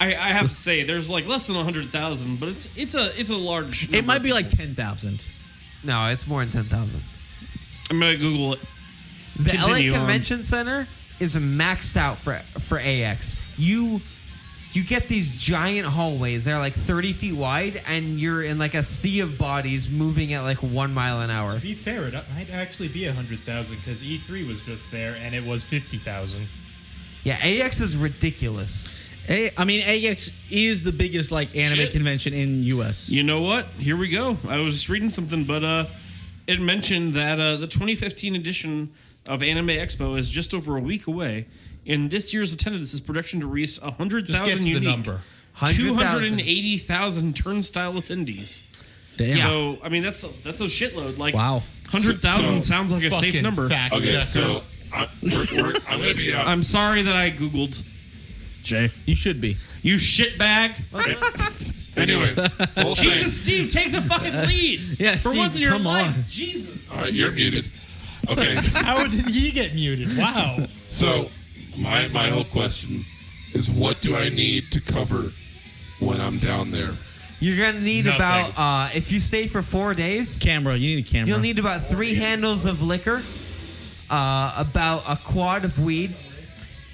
I have to say there's like less than 100,000, but it's a large. It number might of be like people. 10,000. No, it's more than 10,000. I'm gonna Google it. The Continue LA on. Convention Center is maxed out for AX. You get these giant hallways. They're like 30 feet wide, and you're in like a sea of bodies moving at like 1 mile an hour. To be fair, it might actually be 100,000 because E3 was just there and it was 50,000. Yeah, AX is ridiculous. AX is the biggest like anime Shit. convention in US. You know what? Here we go. I was just reading something, but it mentioned that the 2015 edition of Anime Expo is just over a week away. And this year's attendance is projected to reach 100,000 Just get to the unique, number. 280,000 turnstile attendees. Damn. So I mean that's a shitload. Like Wow. 100,000 So- sounds like a safe Fucking number. fact Okay, checker. so I'm going to be out. I'm sorry that I googled. Jay, You should be. you shitbag. Anyway, whole thing. Jesus, Steve, take the fucking lead. Yeah, For Steve, once in your come life. on. Jesus. All right, you're muted. Okay, How did he get muted? Wow. so my whole question is what do I need to cover when I'm down there? You're gonna need Nothing. about if you stay for 4 days. Camera. You need a camera. You'll need about 3 handles of liquor, about a quad of weed.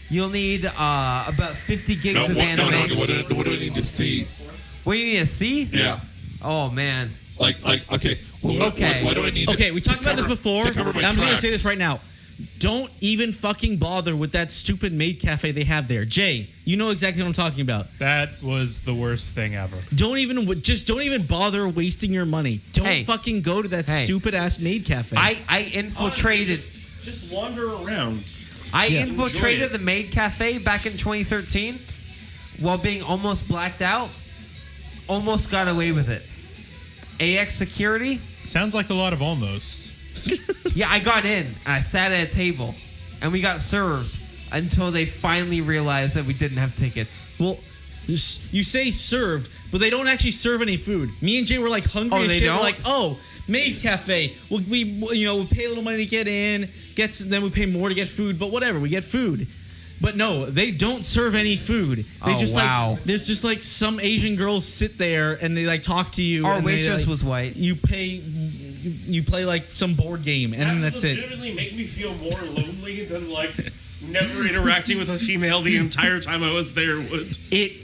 You'll need about 50 gigs of anime. What do I need to see? What do you need to see? Yeah. Oh man. Like, okay. Well, Okay. What do I need Okay, we talked about this before. to cover my And I'm just gonna say tracks? this right now. Don't even fucking bother with that stupid maid cafe they have there. Jay, you know exactly what I'm talking about. That was the worst thing ever. Don't even bother wasting your money. Don't Hey. fucking go to that Hey. stupid ass maid cafe. I infiltrated. Just wander around. I Yeah. infiltrated Enjoy it. the maid cafe back in 2013 while being almost blacked out. Almost got away with it. AX security. Sounds like a lot of almost. Yeah, I got in. And I sat at a table, and we got served until they finally realized that we didn't have tickets. Well, you say served, but they don't actually serve any food. Me and Jay were like hungry Oh, as they shit. don't? We're like, oh, maid cafe. Well, we pay a little money to get in, then we pay more to get food, but whatever, we get food. But no, they don't serve any food. They Oh, just wow. like there's just like some Asian girls sit there and they like talk to you. Our and they, waitress like, was white. You play like some board game and then that's it. legitimately make me feel more lonely than like never interacting with a female the entire time I was there would.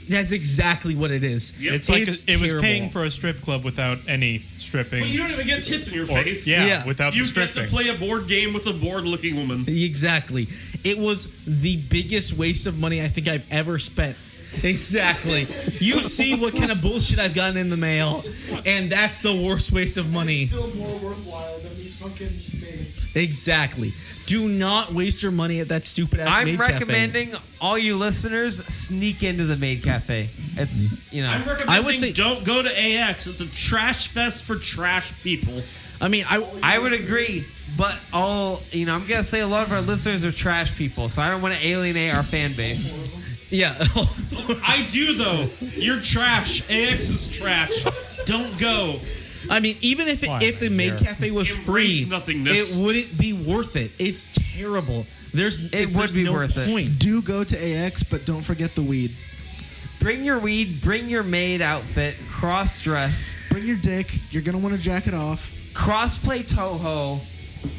That's exactly what it is. Yep. It's like It's it was terrible. paying for a strip club without any stripping. But you don't even get tits in your Or- face. yeah, without You the get to stripping. play a board game with a bored-looking woman. Exactly. It was the biggest waste of money I think I've ever spent. Exactly. You see what kind of bullshit I've gotten in the mail, and that's the worst waste of money. Still more worthwhile than these fucking maids. Exactly. Do not waste your money at that stupid ass I'm maid recommending all you listeners sneak into the maid cafe. It's I'm recommending I would say- don't go to AX. It's a trash fest for trash people. cafe. I mean, I would agree, but I'm gonna say a lot of our listeners are trash people, so I don't want to alienate our fan base. yeah. I do though. You're trash. AX is trash. Don't go. I mean, even if the maid cafe was Embrace free, nothingness. it wouldn't be worth it. It's terrible. There's would no be worth it. point. Do go to AX, but don't forget the weed. Bring your weed, bring your maid outfit, cross dress, Bring your dick. You're gonna want to jack it off. crossplay Toho,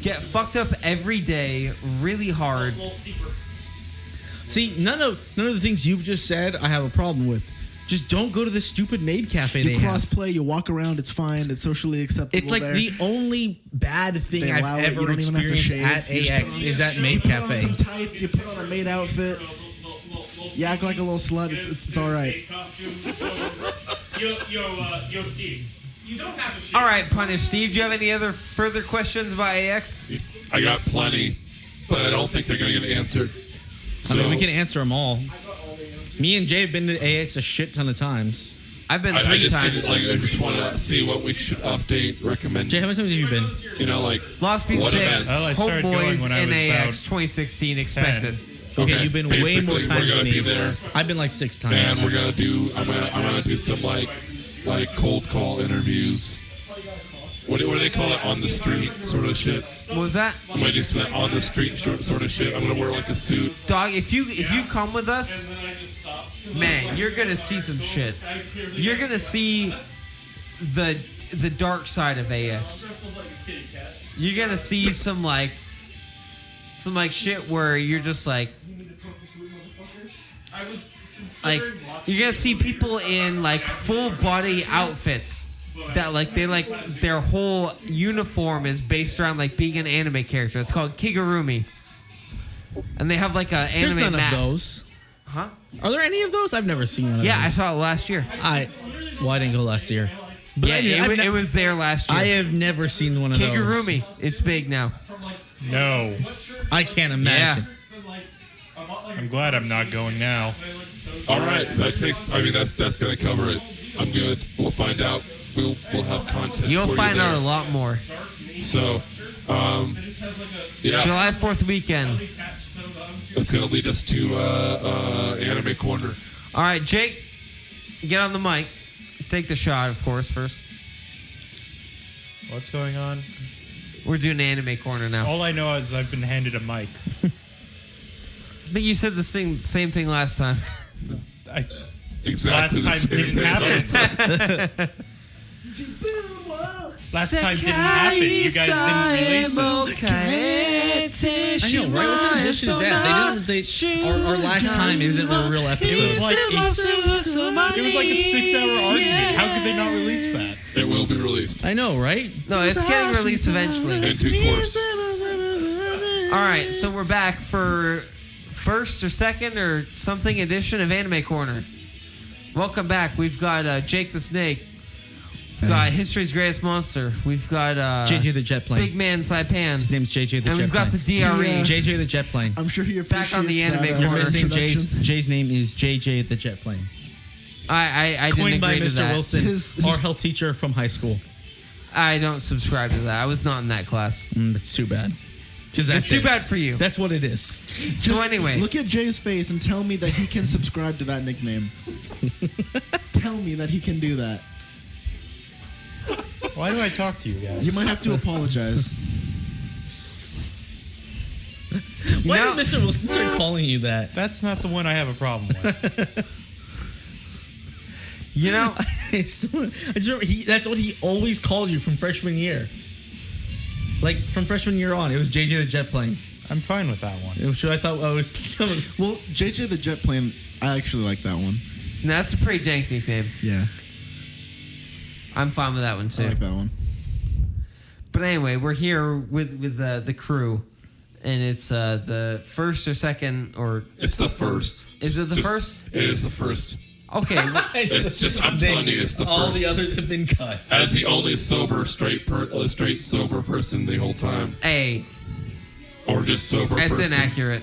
get fucked up every day, really hard. See, none of the things you've just said I have a problem with. Just don't go to the stupid maid cafe You they have. cross play. You walk around. It's fine. It's socially acceptable. It's like there. the only bad thing They allow I've it. You ever don't even have to experienced shave. at You just AX put is that You maid put on cafe. some tights. You put on a maid outfit. You act like a little slut. It's all right. Yo, Steve. You don't have to shave. All right, Punish Steve, do you have any other further questions about AX? I got plenty, but I don't think they're going to get answered. So I mean, we can answer them all. Me and Jay have been to AX a shit ton of times. I've been I 3 just times. I just want to see what we should update, recommend. Jay, how many times have you been? You know, like Lost Beat what 6, events? Well, I started going Homeboys, when I and was AX about 2016 expected. Okay, you've been way basically, more we're times gonna than be me. there, I've been like 6 times. and we're gonna do. I'm gonna do some like cold call interviews. What do they call it? On the street sort of shit. What was that? I'm gonna do some on the street sort of shit. I'm gonna wear like a suit. Dog, if you come with us, man, you're gonna see some shit. You're gonna see the dark side of AX. You're gonna see some shit where you're just like you're gonna see people in like full body outfits that their whole uniform is based around like being an anime character. It's called Kigurumi, and they have like a There's anime none mask. of those. Huh? Are there any of those? I've never seen one of Yeah, I those. saw it last year. I didn't go last year. But Yeah, it was there last year. I have never seen one of those. Kigurumi, it's big now. No. I can't imagine. I'm glad I'm not going now. All right, that's gonna cover it. I'm good. We'll find out. We'll have content. You'll for find you there. out a lot more. So, yeah, July 4th weekend. that's gonna lead us to Anime Corner. All right, Jake, get on the mic. Take the shot, of course, first. What's going on? We're doing Anime Corner now. All I know is I've been handed a mic. I think you said same thing last time. Exactly the Last time same didn't thing. happen. Last time didn't happen. You guys didn't release it. I know, right? What kind of bullshit is that? Our last time isn't a real episode. It was like a 6-hour argument. How could they not release that? It will be released. I know, right? No, it's getting released eventually. In due course. All right, so we're back for first or second or something edition of Anime Corner. Welcome back. We've got Jake the Snake. We've got History's Greatest Monster. We've got JJ the Jet Plane. Big Man Saipan. His name's JJ the Jet Plane. And we've got the DRE. JJ the Jet Plane. I'm sure he appreciates Back on the Anime that, Corner. You're missing introduction. Jay's name is JJ the Jet Plane. I didn't Coined by agree to Mr. that. Wilson, our health teacher from high school. I don't subscribe to that. I was not in that class. That's too bad. It's too bad for you. That's what it is. So anyway, Look at Jay's face and tell me that he can subscribe to that nickname. Tell me that he can do that. Why do I talk to you guys? You might have to apologize. Why No. did Mr. Wilson start calling you that? That's not the one I have a problem with. you know, I just remember that's what he always called you from freshman year. Like from freshman year on, it was JJ the Jet Plane, I'm fine with that one. which I thought was Well, JJ the Jet Plane, I actually like that one. that's a pretty dank nickname. Yeah, I'm fine with that one I too. like that one. But anyway, we're here with the crew, and it's the first or second or It's the first. Is it the first? It is the first. okay. well, It's just, I'm telling you, it's the all first. the others have been cut. As the only sober, straight sober person the whole time. hey, Or just sober that's person. inaccurate.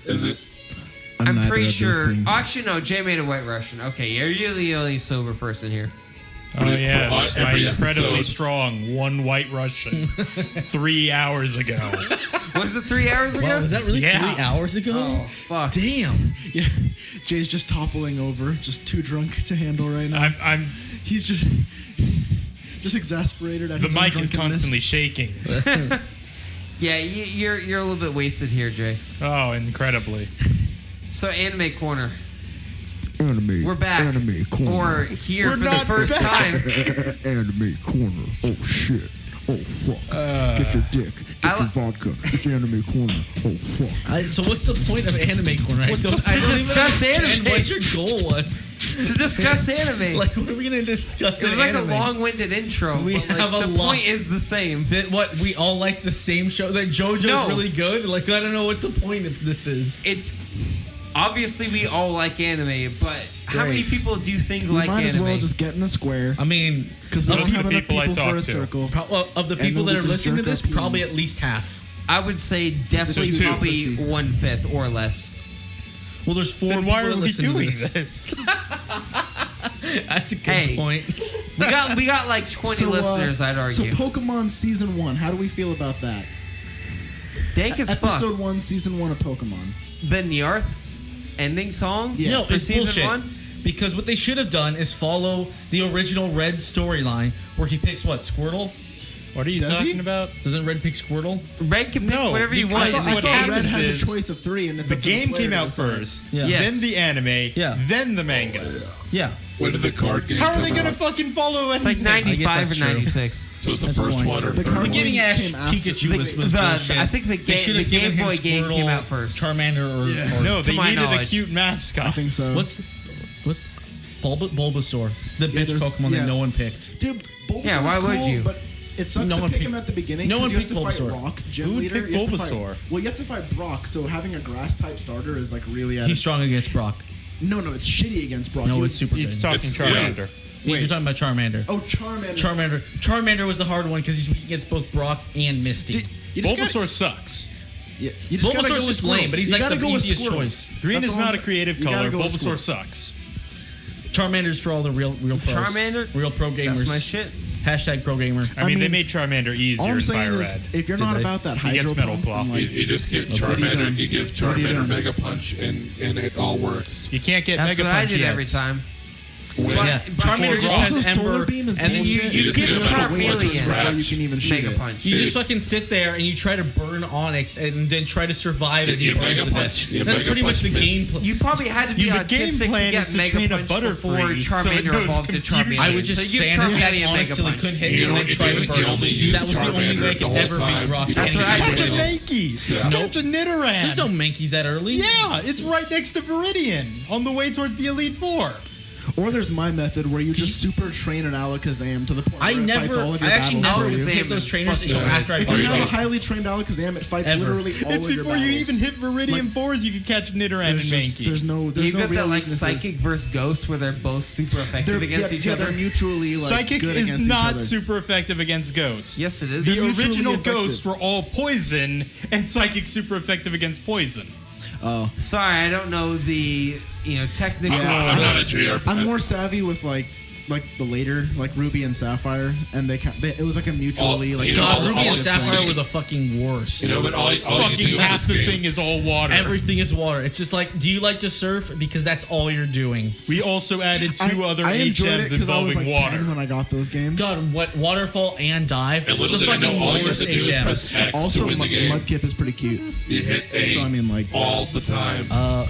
Is it? I'm neither pretty of those sure. things. Actually, no. Jay made a White Russian. Okay, you're the only sober person here. Oh yeah, For my every incredibly episode. strong one White Russian 3 hours ago. Was it 3 hours ago? Wow, was that really Yeah. 3 hours ago? Oh fuck! Damn. Yeah, Jay's just toppling over, just too drunk to handle right now. I'm He's just exasperated at the his own mic is drunkenness. constantly shaking. Yeah, you're a little bit wasted here, Jay. Oh, incredibly. So Anime Corner, Anime. we're back. Anime corner. Or here We're for the not first back. time. Anime corner. Oh shit. Oh fuck. Get your dick. I Get your vodka. Get your anime corner. Oh fuck. So what's the point of Anime Corner? I don't even discuss understand anime. what your goal was. To discuss anime. Like, what are we gonna discuss? It was in like anime? a long-winded intro. We but like, have a the lot- point is the same. That what we all like the same show. That JoJo's No. really good. Like, I don't know what the point of this is. It's obviously we all like anime, but how many Great. people do you think We like might anime? as well just get in the square I mean, because we Most don't of have the enough people I people for talk a to. circle. of the And people then that we are just listening to jerk this, our probably peas. at least half. I would say definitely Just two. probably Pussy. 1/5 or less. Well, there's 4 Then people why are that we listen to doing this. this? That's a good Hey. point. We got like 20 listeners, I'd argue. So Pokemon Season 1, how do we feel about that? Dank as fuck. Episode 1, Season 1 of Pokemon. The Nyarth ending song. Yeah. No, for it's season bullshit. 1. Because what they should have done is follow the original Red storyline, where he picks what, Squirtle? What are you Does he? talking about? Doesn't Red pick Squirtle? Red can pick No, whatever you because want. what I thought Red happens has is a choice of 3, and it's The up to the game player came to out decide. first, Yeah. Yes. then the anime, Yeah. then the manga. Yeah. When did the card game How are come they gonna out? fucking follow It's like anything? 95 or that's true. 96. So it's the That's first point. one or The third card one? game Giving Ash came after. Pikachu was The- bullshit. I think the They should the have given Game him Boy game Squirtle, came out first. Charmander or, Yeah. or No, they my needed a knowledge. cute mascot. I think so. what's Bulbasaur, the bitch there's- Pokemon yeah. that no one picked. Dude, Bulbasaur's Yeah, why would cool, you? But it sucks No to one pick picked- him at the beginning. no 'cause one you have picked to fight Bulbasaur. Rock, Gym Who would Leader. pick You have to fight- Bulbasaur? Well, you have to fight Brock, so having a grass type starter is like really. He's strong against Brock. No, it's shitty against Brock. No, You- it's super He's good. talking It's- Charmander. You're talking about Charmander. Oh, Charmander. Charmander was the hard one because he's weak against both Brock and Misty. Dude, you just Bulbasaur gotta- sucks. Yeah, you just gotta go Bulbasaur's with just Squirtle. lame, but he's You like gotta the go with easiest Squirtle. choice. Green That's is all not a I'm- creative you gotta color. go with Bulbasaur Squirtle. sucks. Charmander's for all the real pros. Charmander? Real pro gamers. That's my shit. Hashtag pro gamer. I mean, they mean, made Charmander easier All I'm in saying Fire is, Red. if you're Did not they? about that He gets Hydro Metal Pump, Claw. then, You just get what are you Charmander, doing? you give What are you Charmander doing? Mega Punch, and it all works. You can't get That's Mega what I Punch did yet. every time. Yeah. Charmander just Also, has Solar Ember, Beam is and then bullshit. you just give get a bunch of Charmeleon scratch. You can even shoot Mega it. Punch. you just fucking sit there and you try to burn Onyx and then try to survive as he You burns Mega to Punch. death. You That's Mega pretty much Punch the miss. gameplay. You probably had to be The game autistic to plan get is to Mega train a Punch before Butterfree so it Charmander knows evolved to confusion. Charmeleon. I would just so give stand there Charmeleon and Mega Onyx till he Punch. couldn't hit You me and don't- then try to you burn only him. use That was the only Charmander way I the could whole ever time. beat Rock. You don't Any have to Catch a game. Mankey! Catch a Nidoran! There's no Mankeys that early. Yeah, it's right next to Viridian on the way towards the Elite Four. Or there's my method where you just super train an Alakazam to the point I where it fights all of your actually battles never for you. Alakazam hit those is trainers fucking until after I If beat you have a them. highly trained Alakazam, it fights Ever. literally all It's of your before you battles. even hit Viridian Like- 4s, you can catch Nidoran and Mankey. There's no You real got that like weaknesses. psychic versus ghost where they're both super effective against each other. They're mutually like Psychic good is against each not other. super effective against Ghosts. Yes, it is. The They're mutually original effective. Ghosts were all poison, and Psychic super effective against poison. Sorry, I don't know the technical. Yeah, I'm not a JRPG. I'm more savvy with like the later like Ruby and Sapphire, and it was like a mutually like. you know, God, all- Ruby all and it's Sapphire like- were the fucking worst. You know, but all you Fucking do in half this the game thing is all water. Everything is water. It's just like, do you like to surf? Because that's all you're doing. We also added two other I enjoyed it HMs because I was involving like water. 10 when I got those games. God, what waterfall and dive? And little the did I know, fucking all you have worst to do is HMs. press X Also, to win the game. Mudkip is pretty cute. You hit A So I mean, like, all the time.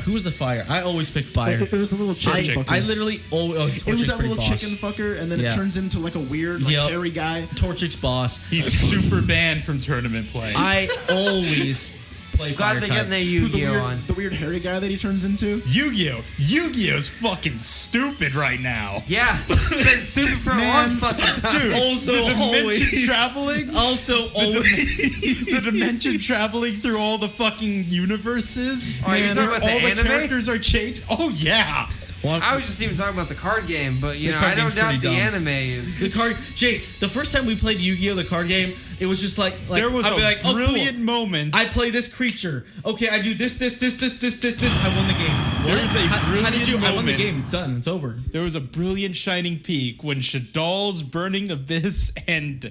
Who was the fire? I always pick fire. It was the little chicken fucker. I literally always. it was that little chicken fucker, and then Yeah. it turns into like a weird, like, Yep. hairy guy. Torchic's boss. He's super banned from tournament play. I always play fire Glad they're getting type. their The Yu-Gi-Oh weird, on. the weird hairy guy that he turns into. Yu-Gi-Oh! Yu-Gi-Oh's fucking stupid right now. Yeah, it's been stupid for a long fucking time. Dude, Also, the dimension always traveling. Also, always. The dimension traveling through all the fucking universes. Oh, you Man, talking about all the the anime? characters are changed. Oh yeah. I was just even talking about the card game, but The I card don't game's doubt pretty the dumb. anime is. The card, Jake. The first time we played Yu-Gi-Oh, the card game, it was just like There was I'd be a like, oh, brilliant cool. moment. I play this creature. Okay, I do this. I won the game. There What? was a how did you? brilliant I won the moment. game. It's done. It's over. There was a brilliant shining peak when Shadal's Burning Abyss and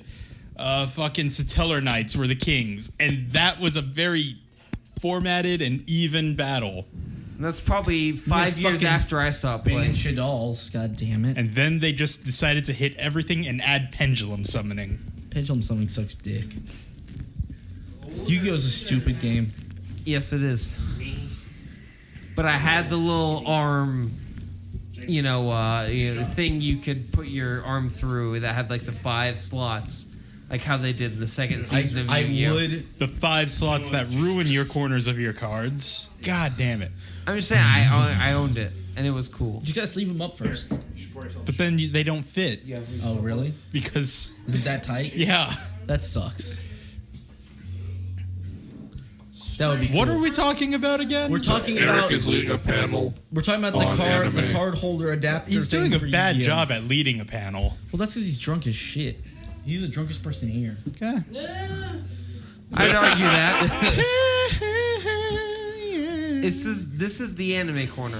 fucking Satellar Knights were the kings, and that was a very formatted and even battle. And that's probably 5 years fucking after I stopped Playing playing. Shadalls. God damn it. And then they just decided to hit everything and add pendulum summoning. Pendulum Summoning sucks dick. Yu-Gi-Oh is a stupid game. Yes, it is. But I had the little arm, thing you could put your arm through that had like the 5 slots, like how they did in the second season of I Yu-Gi-Oh. would. The 5 slots that ruin your corners of your cards. God damn it. I'm just saying, I owned it, and it was cool. You just gotta sleeve them up first. But then they don't fit Oh, really? because, Is it that tight? yeah. That sucks. That would be. What cool. are we talking about again? We're talking Eric about. is leading a panel. We're talking about on the anime. card holder adapter. He's doing things a for bad Yu-Gi-Oh. job at leading a panel. Well, that's because he's drunk as shit. He's the drunkest person here. Okay. I'd argue that. This is the anime corner.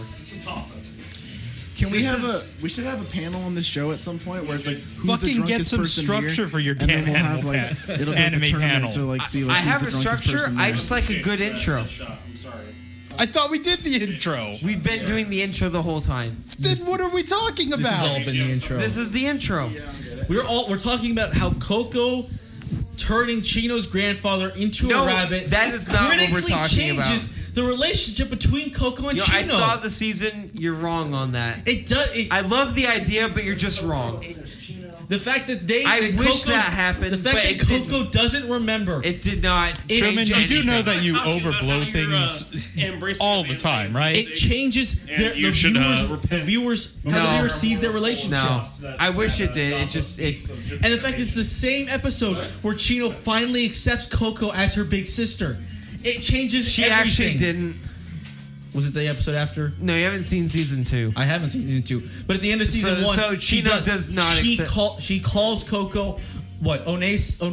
Can we This have is- we should have a panel on this show at some point where it's like who's Fucking the get drunkest some person structure here, for your and then we'll damn have like anime it'll be like a anime tournament panel. to like see like I who's have the a drunkest structure. person I there. just like a good intro. I thought we did the intro. We've been doing the intro the whole time. Then what are we talking This has all about? been the intro. This is the intro. We're talking about how Coco turning Chino's grandfather into No, a rabbit. that is not what we're critically talking about. changes the relationship between Coco and Chino. I saw the season. You're wrong on that. It does. I love the idea, but you're just wrong. The fact that I wish Coco, that happened, The fact but that it didn't. Coco doesn't remember. It did not. Truman, change you do know anything. that you Talking about overblow how you're, things embracing all the the time, fans. right? It changes And you the should, viewers. The repent. viewers. How the No. viewer sees their relationship. No, I wish it did. It And the fact it's the same episode where Chino finally accepts Coco as her big sister. It changes she everything. actually didn't. Was it the episode after? No, you haven't seen season 2. I haven't seen season 2, but at the end of season 1, so Chino does not accept- She calls Coco what Onesan or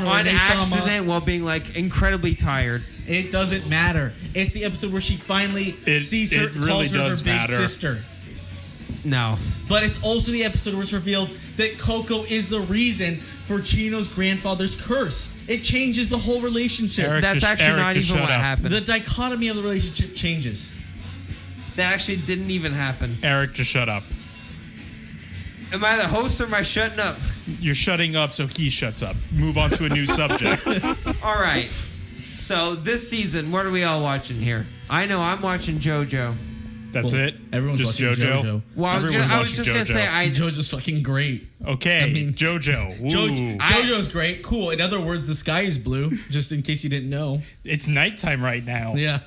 On Onesama. accident while being like incredibly tired. It doesn't matter. It's the episode where she finally sees her, it really calls her does her big matter. sister. No. But it's also the episode where it's revealed that Coco is the reason for Chino's grandfather's curse. It changes the whole relationship. Eric, That's just- actually Eric, not just even shut what up. happened. The dichotomy of the relationship changes. That actually didn't even happen. Eric, just shut up. Am I the host or am I shutting up? You're shutting up, so he shuts up. Move on to a new subject. All right. So this season, what are we all watching here? I know I'm watching JoJo. That's it? Everyone's just watching JoJo. Well, I was Everyone's just gonna watching say JoJo. JoJo's fucking great. Okay, I mean, JoJo. Ooh. JoJo's great. Cool. In other words, the sky is blue, just in case you didn't know. It's nighttime right now. Yeah.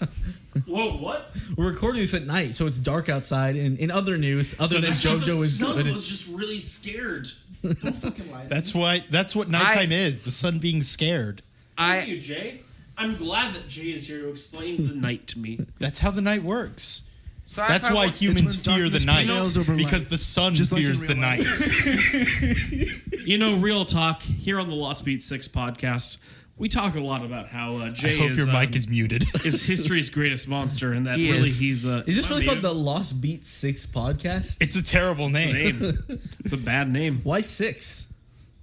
Whoa, what? We're recording this at night, so it's dark outside. And in other news, other than JoJo is The sun good. was just really scared. That's what nighttime is. The sun being scared. Thank you, Jay. I'm glad that Jay is here to explain the night to me. That's how the night works. So That's why humans It's when fear the darkness night, prevails over because light. the sun Just like in fears the real night. life. You know, real talk, here on the Lost Beat 6 podcast, we talk a lot about how I Jay hope your mic is muted. is history's greatest monster, and that He really is. he's Is this really called the the Lost Beat 6 podcast? It's a terrible name. name? It's a bad name. Why 6?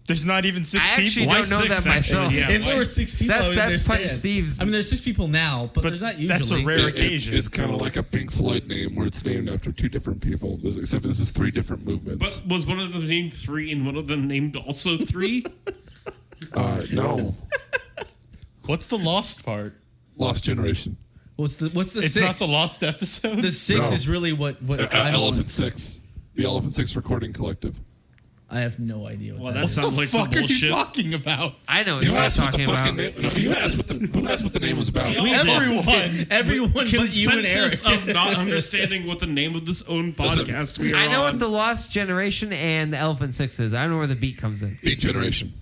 There's not even 6 I people. actually Why don't know six, that myself. actually? Yeah, If there why- were 6 people, I would That's Punch understand. Steve's. I mean, there's 6 people now, but there's not usually. that's a rare It's, occasion. it's kind of like a Pink Floyd name where it's named after 2 different people, except this is 3 different movements. But was one of them named 3 and one of them named also 3? No. What's the lost part? Lost Generation. What's the It's 6? not the lost episode. The 6 No. is really what I don't Elephant 6. The Elephant 6 Recording Collective. I have no idea what Well, that that is. sounds like some What the fuck are bullshit. you talking about? I know what You you're asked what the talking fucking about. name. No, you asked what the name was about. Everyone but you and Eric. Consensus of not understanding what the name of this own podcast we are I know on. what the Lost Generation and the Elephant 6 is. I don't know where the beat comes in. Beat Generation.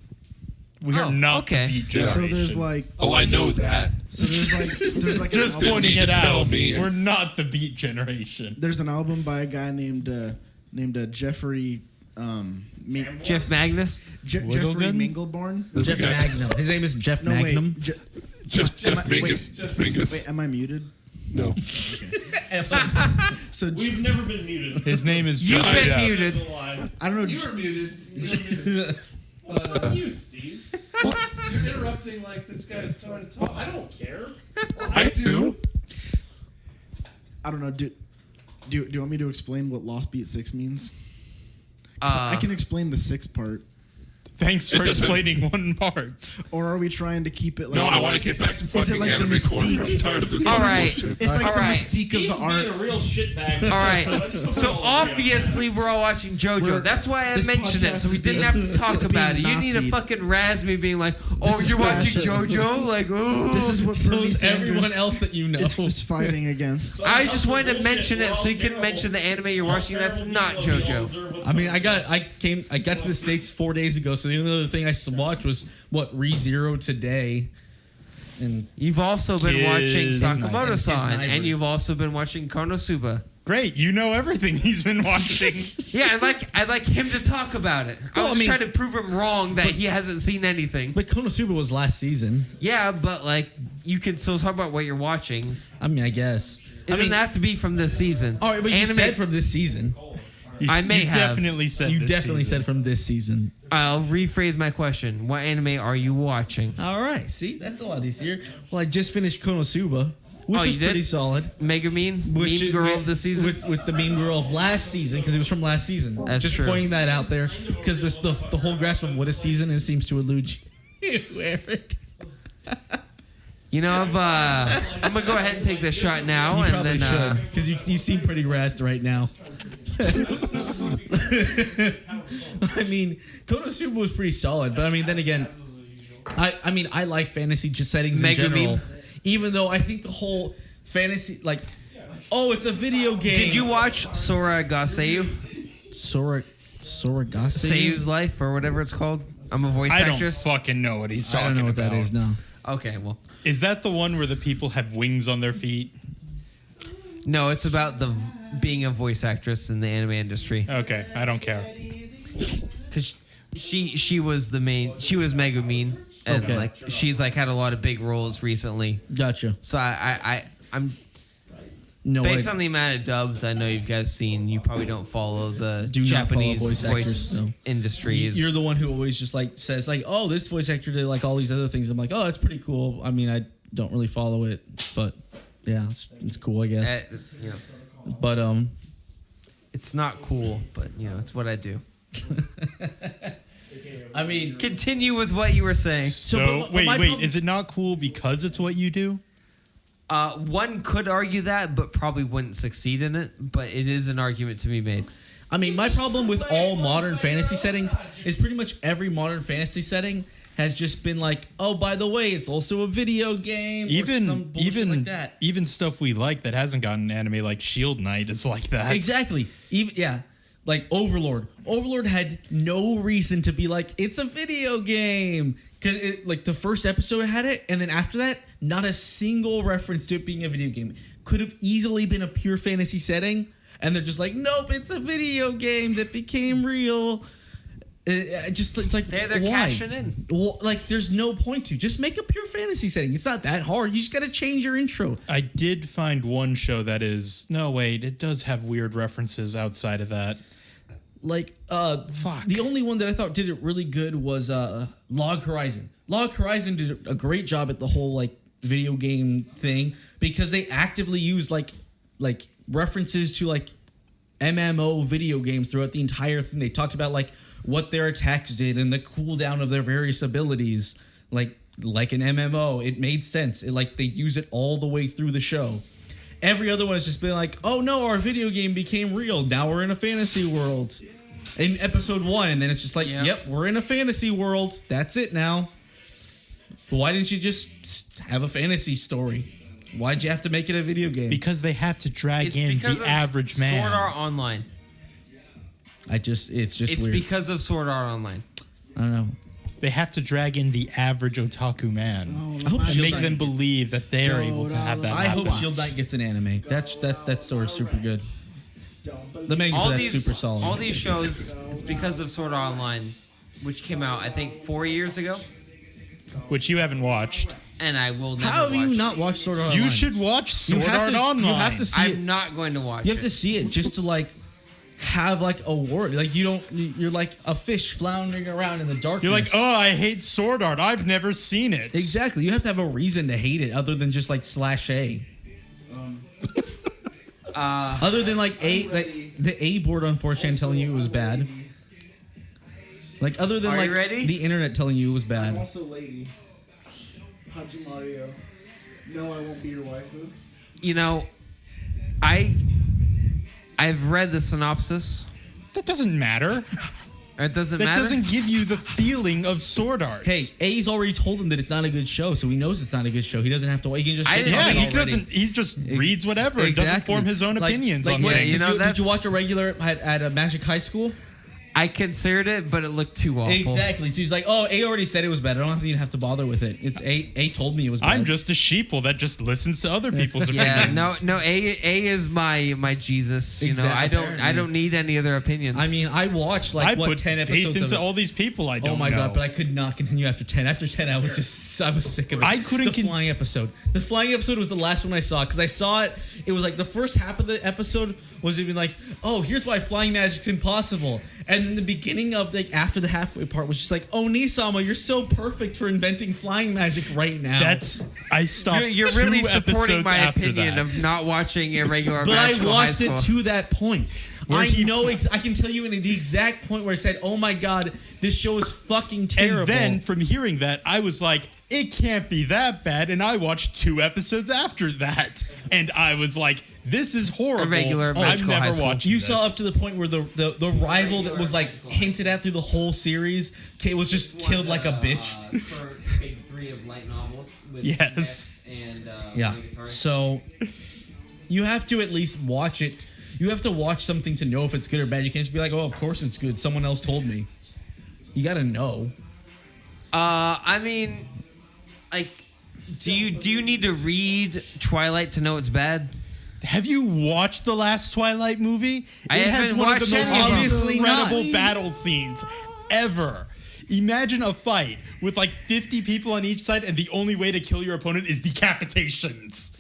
We are Oh, not okay. the Beat So Generation. there's like, Oh, I know that. there's like Just an album, pointing need it to tell out. me. We're not the Beat Generation. there's an album by a guy named Jeffrey Jeff Magnus. Jeffrey Wiggleton? Mingleborn. Jeff Okay. Magnum. His name is Jeff No Magnum. wait, Jeff Am I- Mingus. Jeff Mingus. wait, am I muted? No. So We've never been muted. His name is You've Jeff. been Jeff. muted. I don't know. Fuck you, Steve. You're interrupting like this guy's trying to talk. I don't care. I do. I don't know. Do you want me to explain what Lost Beat 6 means? I can explain the 6 part. Thanks for It doesn't- explaining one part. Or are we trying to keep it like? No, I want to get back to Is it fucking like the anime corner. I'm mystique? tired of this. All fucking right. bullshit. It's like All the right. mystique Steve's of the art. being a real shitbag. All right. So obviously we're all watching JoJo. We're- That's why I this mentioned it, so podcast we is didn't being- have to talk it's about it. being You need to Nazi'd. fucking razz me being like, oh, This is you're watching fascism. JoJo? Like, oh. This is what So Bernie is Sanders everyone else that you know. is fighting against. I just wanted to mention it so you can mention the anime you're watching that's not JoJo. I mean, I got to the States 4 days ago, so the only other thing I watched was ReZero today. And You've also been watching Kiss Sakamoto-san, Ivory. and you've also been watching Konosuba. Great, you know everything he's been watching. Yeah, I'd like him to talk about it. I Well, was I mean- trying to prove him wrong that he hasn't seen anything. but Konosuba was last season. Yeah, but like you can still talk about what you're watching. I mean, I guess. It doesn't have to be from this season. All right, but you said from this season. I may you have. definitely said You this definitely season. said from this season. I'll rephrase my question. What anime are you watching? All right, see, that's a lot easier. Well, I just finished Konosuba, which Oh, was you did? pretty solid. Megumin? Which Mean Girl of the season? with the mean girl of last season, because it was from last season. That's just true. pointing that out there, because the whole grasp of what a season is seems to elude you, Eric. You know, I'm gonna go ahead and take this shot now, You and probably then should, because you seem pretty razzed right now. I mean, Konosuba was pretty solid, but I mean, then again, I mean, I like fantasy just settings in Megumin. general. Even though I think the whole fantasy, like, oh, it's a video game. did you watch Sora Gaseu? Soragase? Seiyu's Life or whatever it's called? I'm a voice I don't actress. fucking know what he's I talking don't know what about. that is now. Okay, well, Is that the one where the people have wings on their feet? no, it's about the being a voice actress in the anime industry. Okay, I don't care. Because she was the main, she was Megumin, and Okay. like she's like had a lot of big roles recently. Gotcha. So I'm No, based I on the amount of dubs I know you guys seen, you probably don't follow the Do not follow Japanese voice actors, no. industry. You're the one who always just like says like, oh, this voice actor did like all these other things. I'm like, oh, that's pretty cool. I mean, I don't really follow it, but yeah, it's cool, I guess. you know, But it's not cool, but you know, it's what I do. I mean, Continue with what you were saying. So, but my wait, problem- is it not cool because it's what you do? One could argue that, but probably wouldn't succeed in it. But it is an argument to be made. I mean, my problem with all modern fantasy settings is pretty much every modern fantasy setting has just been like, oh, by the way, it's also a video game. or some bullshit like that. Even stuff we like that hasn't gotten anime, like Shield Knight, is like that. Exactly. Like Overlord. Overlord had no reason to be like, it's a video game. Because like the first episode had it, and then after that, not a single reference to it being a video game. Could have easily been a pure fantasy setting, and they're just like, nope, it's a video game that became real. It's like, They're why? cashing in. Well, like, there's no point to. Just make a pure fantasy setting. It's not that hard. You just got to change your intro. I did find one show that is... No, wait, it does have weird references outside of that. Like, Fuck. the only one that I thought did it really good was Log Horizon. Log Horizon did a great job at the whole, like, video game thing because they actively used, like references to, like, MMO video games throughout the entire thing. They talked about, like, what their attacks did and the cooldown of their various abilities. Like an MMO, it made sense. They use it all the way through the show. Every other one has just been like, oh no, our video game became real. Now we're in a fantasy world. In episode 1, and then it's just like, yep, we're in a fantasy world. That's it now. Why didn't you just have a fantasy story? Why'd you have to make it a video game? Because they have to drag in because the of average man. Sword Art Online. It's It's weird. because of Sword Art Online. I don't know. They have to drag in the average otaku man I hope and Shield make Knight- them believe that they're able to have that I happen. hope Shield Knight gets an anime. That story's super good. The manga for that's super solid. All these shows, it's because of Sword Art Online, which came out, I think, 4 years ago. Which you haven't watched. And I will never How have you watch not watched Sword Art Online? You should watch Sword have Art to- Online. You have to see it. I'm not going to watch You have it. to see it just to like have like a word. Like you're like a fish floundering around in the darkness. You're like, oh, I hate Sword Art. I've never seen it. Exactly. You have to have a reason to hate it other than just like /A. Other than like the A board on 4chan telling you it was bad. Like other than Are like you ready? the internet telling you it was bad. Also, lady. Haji Mario. No, I won't be your waifu. You know, I've read the synopsis. That doesn't matter. It doesn't That matter. doesn't give you the feeling of Sword Art. Hey, A's already told him that it's not a good show, so he knows it's not a good show. He doesn't have to wait. He can just I shit didn't- talk Yeah, it he already. doesn't. He just reads whatever. and doesn't form his own opinions on what- things. you know, did you that's- watch a regular at a Magic High School? I considered it, but it looked too awful. Exactly. So he's like, "Oh, A already said it was bad. I don't even have to bother with it. It's A. A told me it was bad." I'm just a sheeple that just listens to other people's Yeah, opinions. no. A is my Jesus. You know, Exactly. I don't need any other opinions. I mean, I watched I like put 10 faith episodes into of it. all these people I don't Oh my know. god! But I could not continue after 10. After 10, I was sick of it. I couldn't The flying episode. The flying episode was the last one I saw because I saw it. It was like the first half of the episode was even like, oh, here's why flying magic's impossible. And then the beginning of like after the halfway part was just like, oh, Nisama, you're so perfect for inventing flying magic right now. I stopped. you're really 2 supporting episodes my after opinion that. of not watching a regular But I magical high watched school. it to that point. Where I he- know. I can tell you in the exact point where I said, "Oh my god, this show is fucking terrible." And then from hearing that, I was like, it can't be that bad. And I watched 2 episodes after that. And I was like, this is horrible. A regular I'm magical high never school. watching you this. saw up to the point where the rival that was like hinted at through the whole series was just killed like a bitch. For big 3 of light novels with Yes. Dex and Yeah. So you have to at least watch it. You have to watch something to know if it's good or bad. You can't just be like, "Oh, of course it's good. Someone else told me." You got to know. I mean, like, do you need to read Twilight to know it's bad? Have you watched the last Twilight movie? I It has haven't one of watched the most any of them. Obviously incredible not. battle scenes ever. Imagine a fight with like 50 people on each side, and the only way to kill your opponent is decapitations.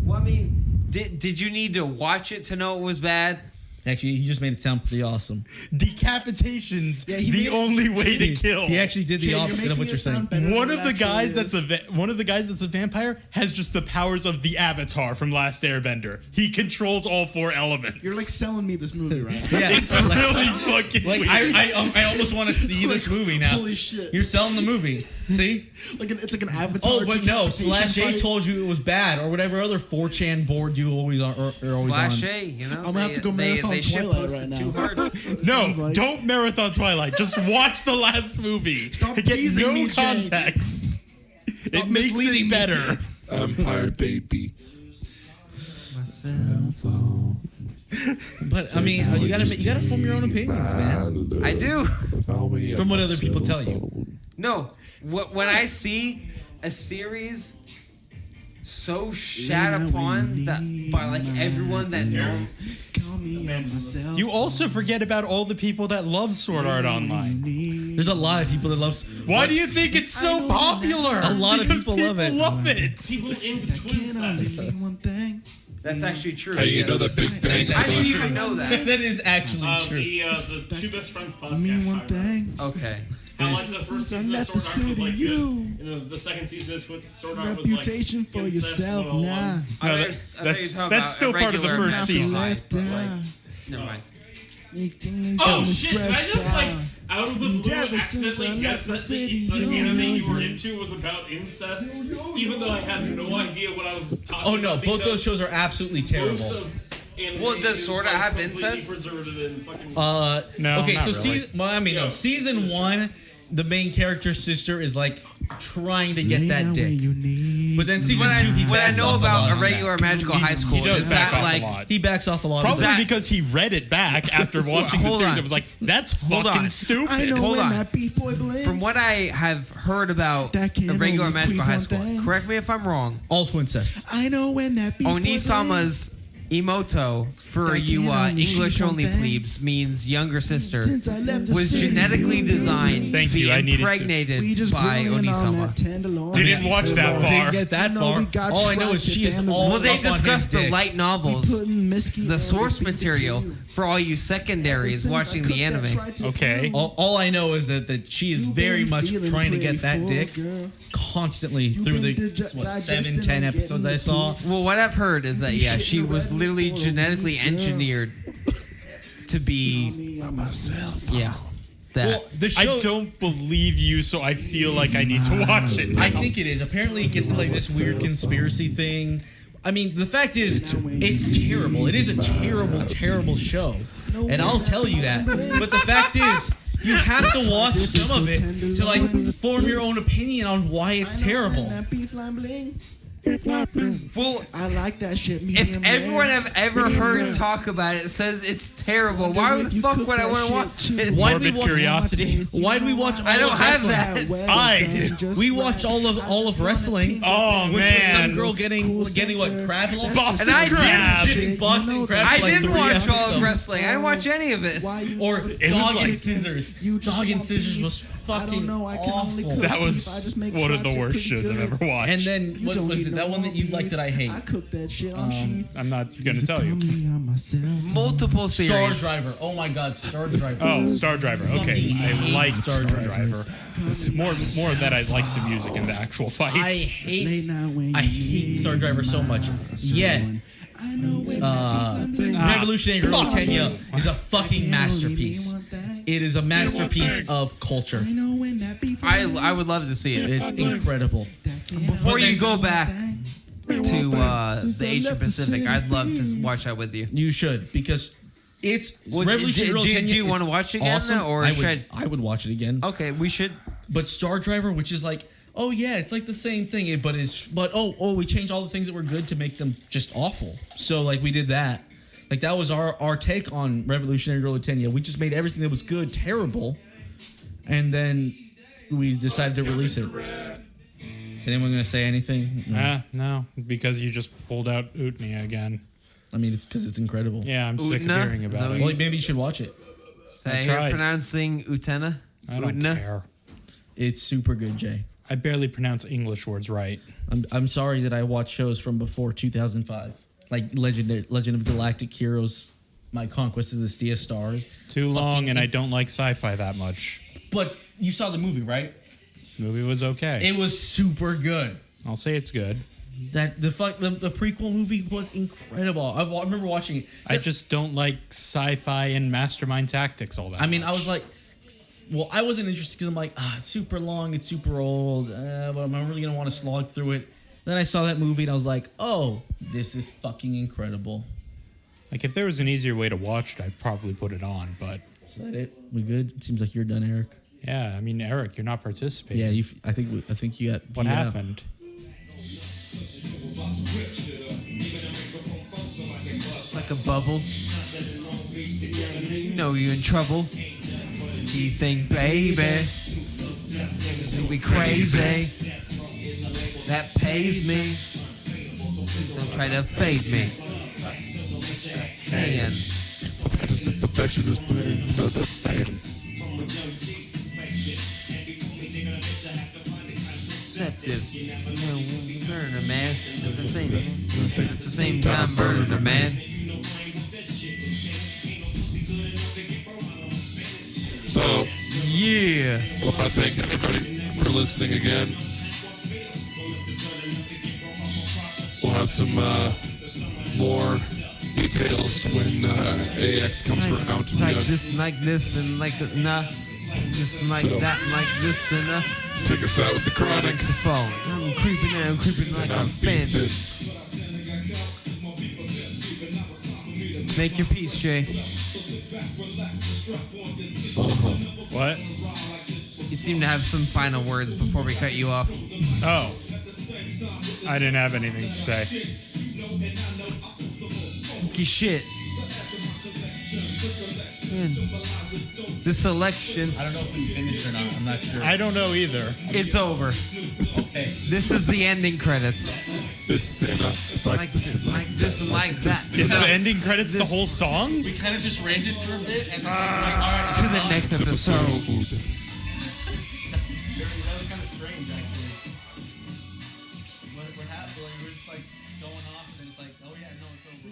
Well, I mean, did you need to watch it to know it was bad? Actually, he just made it sound pretty awesome. Decapitation's Yeah, he the made it- only way to kill. He actually did the Jay, you're opposite of what making you're it saying. sound better One than of the it guys actually that's is. one of the guys that's a vampire has just the powers of the Avatar from Last Airbender. He controls all 4 elements. You're like selling me this movie right now. Yeah, It's really fucking like weird. I almost want to see this movie now. Holy shit. You're selling the movie. See? It's like an Avatar. Oh, but no, decapitation Slash A fight. told you it was bad, or whatever other 4chan board you always are always Slash on. A, you know. I'm gonna have to go marathon they shit Twilight posted right too now. hard. No, Sounds like- don't marathon Twilight. Just watch the last movie. Stop to get teasing no me, Jay. context. Stop It makes misleading it me. better. Empire baby. But I mean, you gotta form your own opinions, man. I do. From what other people tell you. No, when I see a series so shat upon that by like everyone that knows. Call me on myself. You also forget about all the people that love Sword Art Online. There's a lot of people that love. Why do you think it's so popular? A lot of Because people love it. Love it. People into twin Can only incest. mean one thing. That's actually true. Hey, you know yes. that Big Bang is I didn't going even know that. That is actually true. The Two Best Friends podcast. Mean one I remember. thing. Okay. How like the first Since I season of left the Sword Art was city, like you good. And the second season of Sword Art was like Reputation for incest yourself 101. now. No, I thought you were that's talking about still part of the irregular first American season. Life, but, like, never mind. Oh shit! Did I just like out of the blue Ever since accidentally I guessed left that the the city, anime yo, you were yo. into was about incest, even though I had no idea what I was talking Oh about. no, both because those shows are absolutely most terrible. of anime Well, does is, Sword like, Art have completely incest? preserved in fucking No, Okay, not so really. season. Well, I mean, no. Yeah. Season 1, the main character's sister is like trying to get that dick. But then season What 2, he I backs know off a lot about on a regular that. magical high school He does is back that off like a lot. He backs off a lot. Probably that- because he read it back after watching the Hold series. on. It was like, that's Hold fucking on. stupid. I know Hold when on. that beef boy bling. from what I have heard about That can a regular only magical creep high on school. thing. Correct me if I'm wrong. all twincest. I know when that beef boy Onisama's Emoto, for That you can only English shoot only one thing. plebes, means younger sister, Since I left the was city, genetically you designed Thank to be you, I needed to. impregnated We just by growing on Onisama. that tenderloin. Didn't watch that far. Didn't get that I know far. we got All I know is shots she at is the end of all the Well, they up on his discussed the dick. light novels, the source material for all you secondaries watching the anime. Okay. All I know is that she is very much trying to get that dick constantly through the 7-10 episodes I saw. Well, what I've heard is that yeah, she was literally genetically engineered to be yeah. That Well, the show. I don't believe you, so I feel like I need to watch it. I think it is. Apparently, it gets into like this weird conspiracy thing. I mean, the fact is, it's terrible. It is a terrible, terrible show, and I'll tell you that. But the fact is, you have to watch some of it to like form your own opinion on why it's terrible. well, I like that shit. if everyone I've ever heard talk about it says it's terrible, why the fuck would I want to watch it? Why Morbid curiosity. Why do we watch? All I don't of have wrestling? that. I do. We watch all of wrestling. Oh, Which was some man. girl getting what crab lock? Boston And I Crab. Getting Boston crab. I for like didn't 3 watch all episodes. of wrestling. I didn't watch any of it. Or was Dog like- and Scissors. You just Dog and want Scissors beef. was I don't fucking know, I can only awful. cook That beef. I was just make one of the shots worst pretty shows I've good. ever watched. And then You what don't was need it? no That one that you beef. like that I hate. I cook that shit on sheep. I'm not going to tell you. Multiple Star series. Driver. Oh my God, Star Driver. Oh, Star Driver. Okay, Fucking I hate like Star Star Driver. Driver. More that I like the music and the actual fights. I hate Star Driver so much. Yet, Revolutionary Girl Tenya is a fucking masterpiece. It is a masterpiece of culture. I would love to see it. It's incredible. Before you go back to the Asian Pacific, I'd love to watch that with you. You should, because it's Well, Revolutionary Girl do Tenya. you is wanna watch it again, awesome. or should I would watch it again. Okay, we should. But Star Driver, which is like, oh yeah, it's like the same thing, but we changed all the things that were good to make them just awful. So like we did that. Like that was our take on Revolutionary Girl Tenya. We just made everything that was good terrible, and then we decided to release it. Is anyone gonna say anything? No. No, because you just pulled out Utnia again. I mean, it's because it's incredible. Yeah, I'm sick of Utna? hearing Is about that it. Well, maybe you should watch it. Say tried. you're pronouncing Utena. I don't Utna? care. It's super good, Jay. I barely pronounce English words right. I'm sorry that I watched shows from before 2005, like Legend of Galactic Heroes. my Conquest of the Sea of Stars. Too long, and I don't like sci-fi that much. But you saw the movie, right? Movie was okay. It was super good. I'll say it's good. That the prequel movie was incredible. I remember watching it. I just don't like sci-fi and Mastermind Tactics all that. I mean, much. I was like, well, I wasn't interested because I'm like, it's super long, it's super old, but I'm really gonna want to slog through it. Then I saw that movie and I was like, oh, this is fucking incredible. Like, if there was an easier way to watch it, I'd probably put it on. But Is that it? We good? It seems like you're done, Eric. yeah, I mean, Eric, you're not participating. Yeah, I think you got. What beat up. happened? Like a bubble. You know you're in trouble. Do you think, baby, we crazy? That pays me. Don't try to fade me. Man. Perfectionist playing another stand. Deceptive. Burner, man. At the same time, burner, man. So, Yeah. I want to thank everybody for listening again. We'll have some more details when AX comes around. It's like this, and like nah. This and like So- that, and like this, and Take us out with the Chronic. the phone. I'm creeping like And a I'm fan. Beefit. Make your peace, Jay. What? You seem to have some final words before we cut you off. Oh. I didn't have anything to say. Funky shit. Man, this election, I don't know if we finished or not. I'm not sure. I don't know either. it's over. Okay. This is the ending credits. This and it's like Like this. this, like this, and like that. Is No, the ending credits the this- whole song? We kind of just ranted for a bit, and then it's like, all right. To the next episode. That was kind of strange, actually. What happened? Like, we're just like going off, and it's like, oh yeah, no, it's over.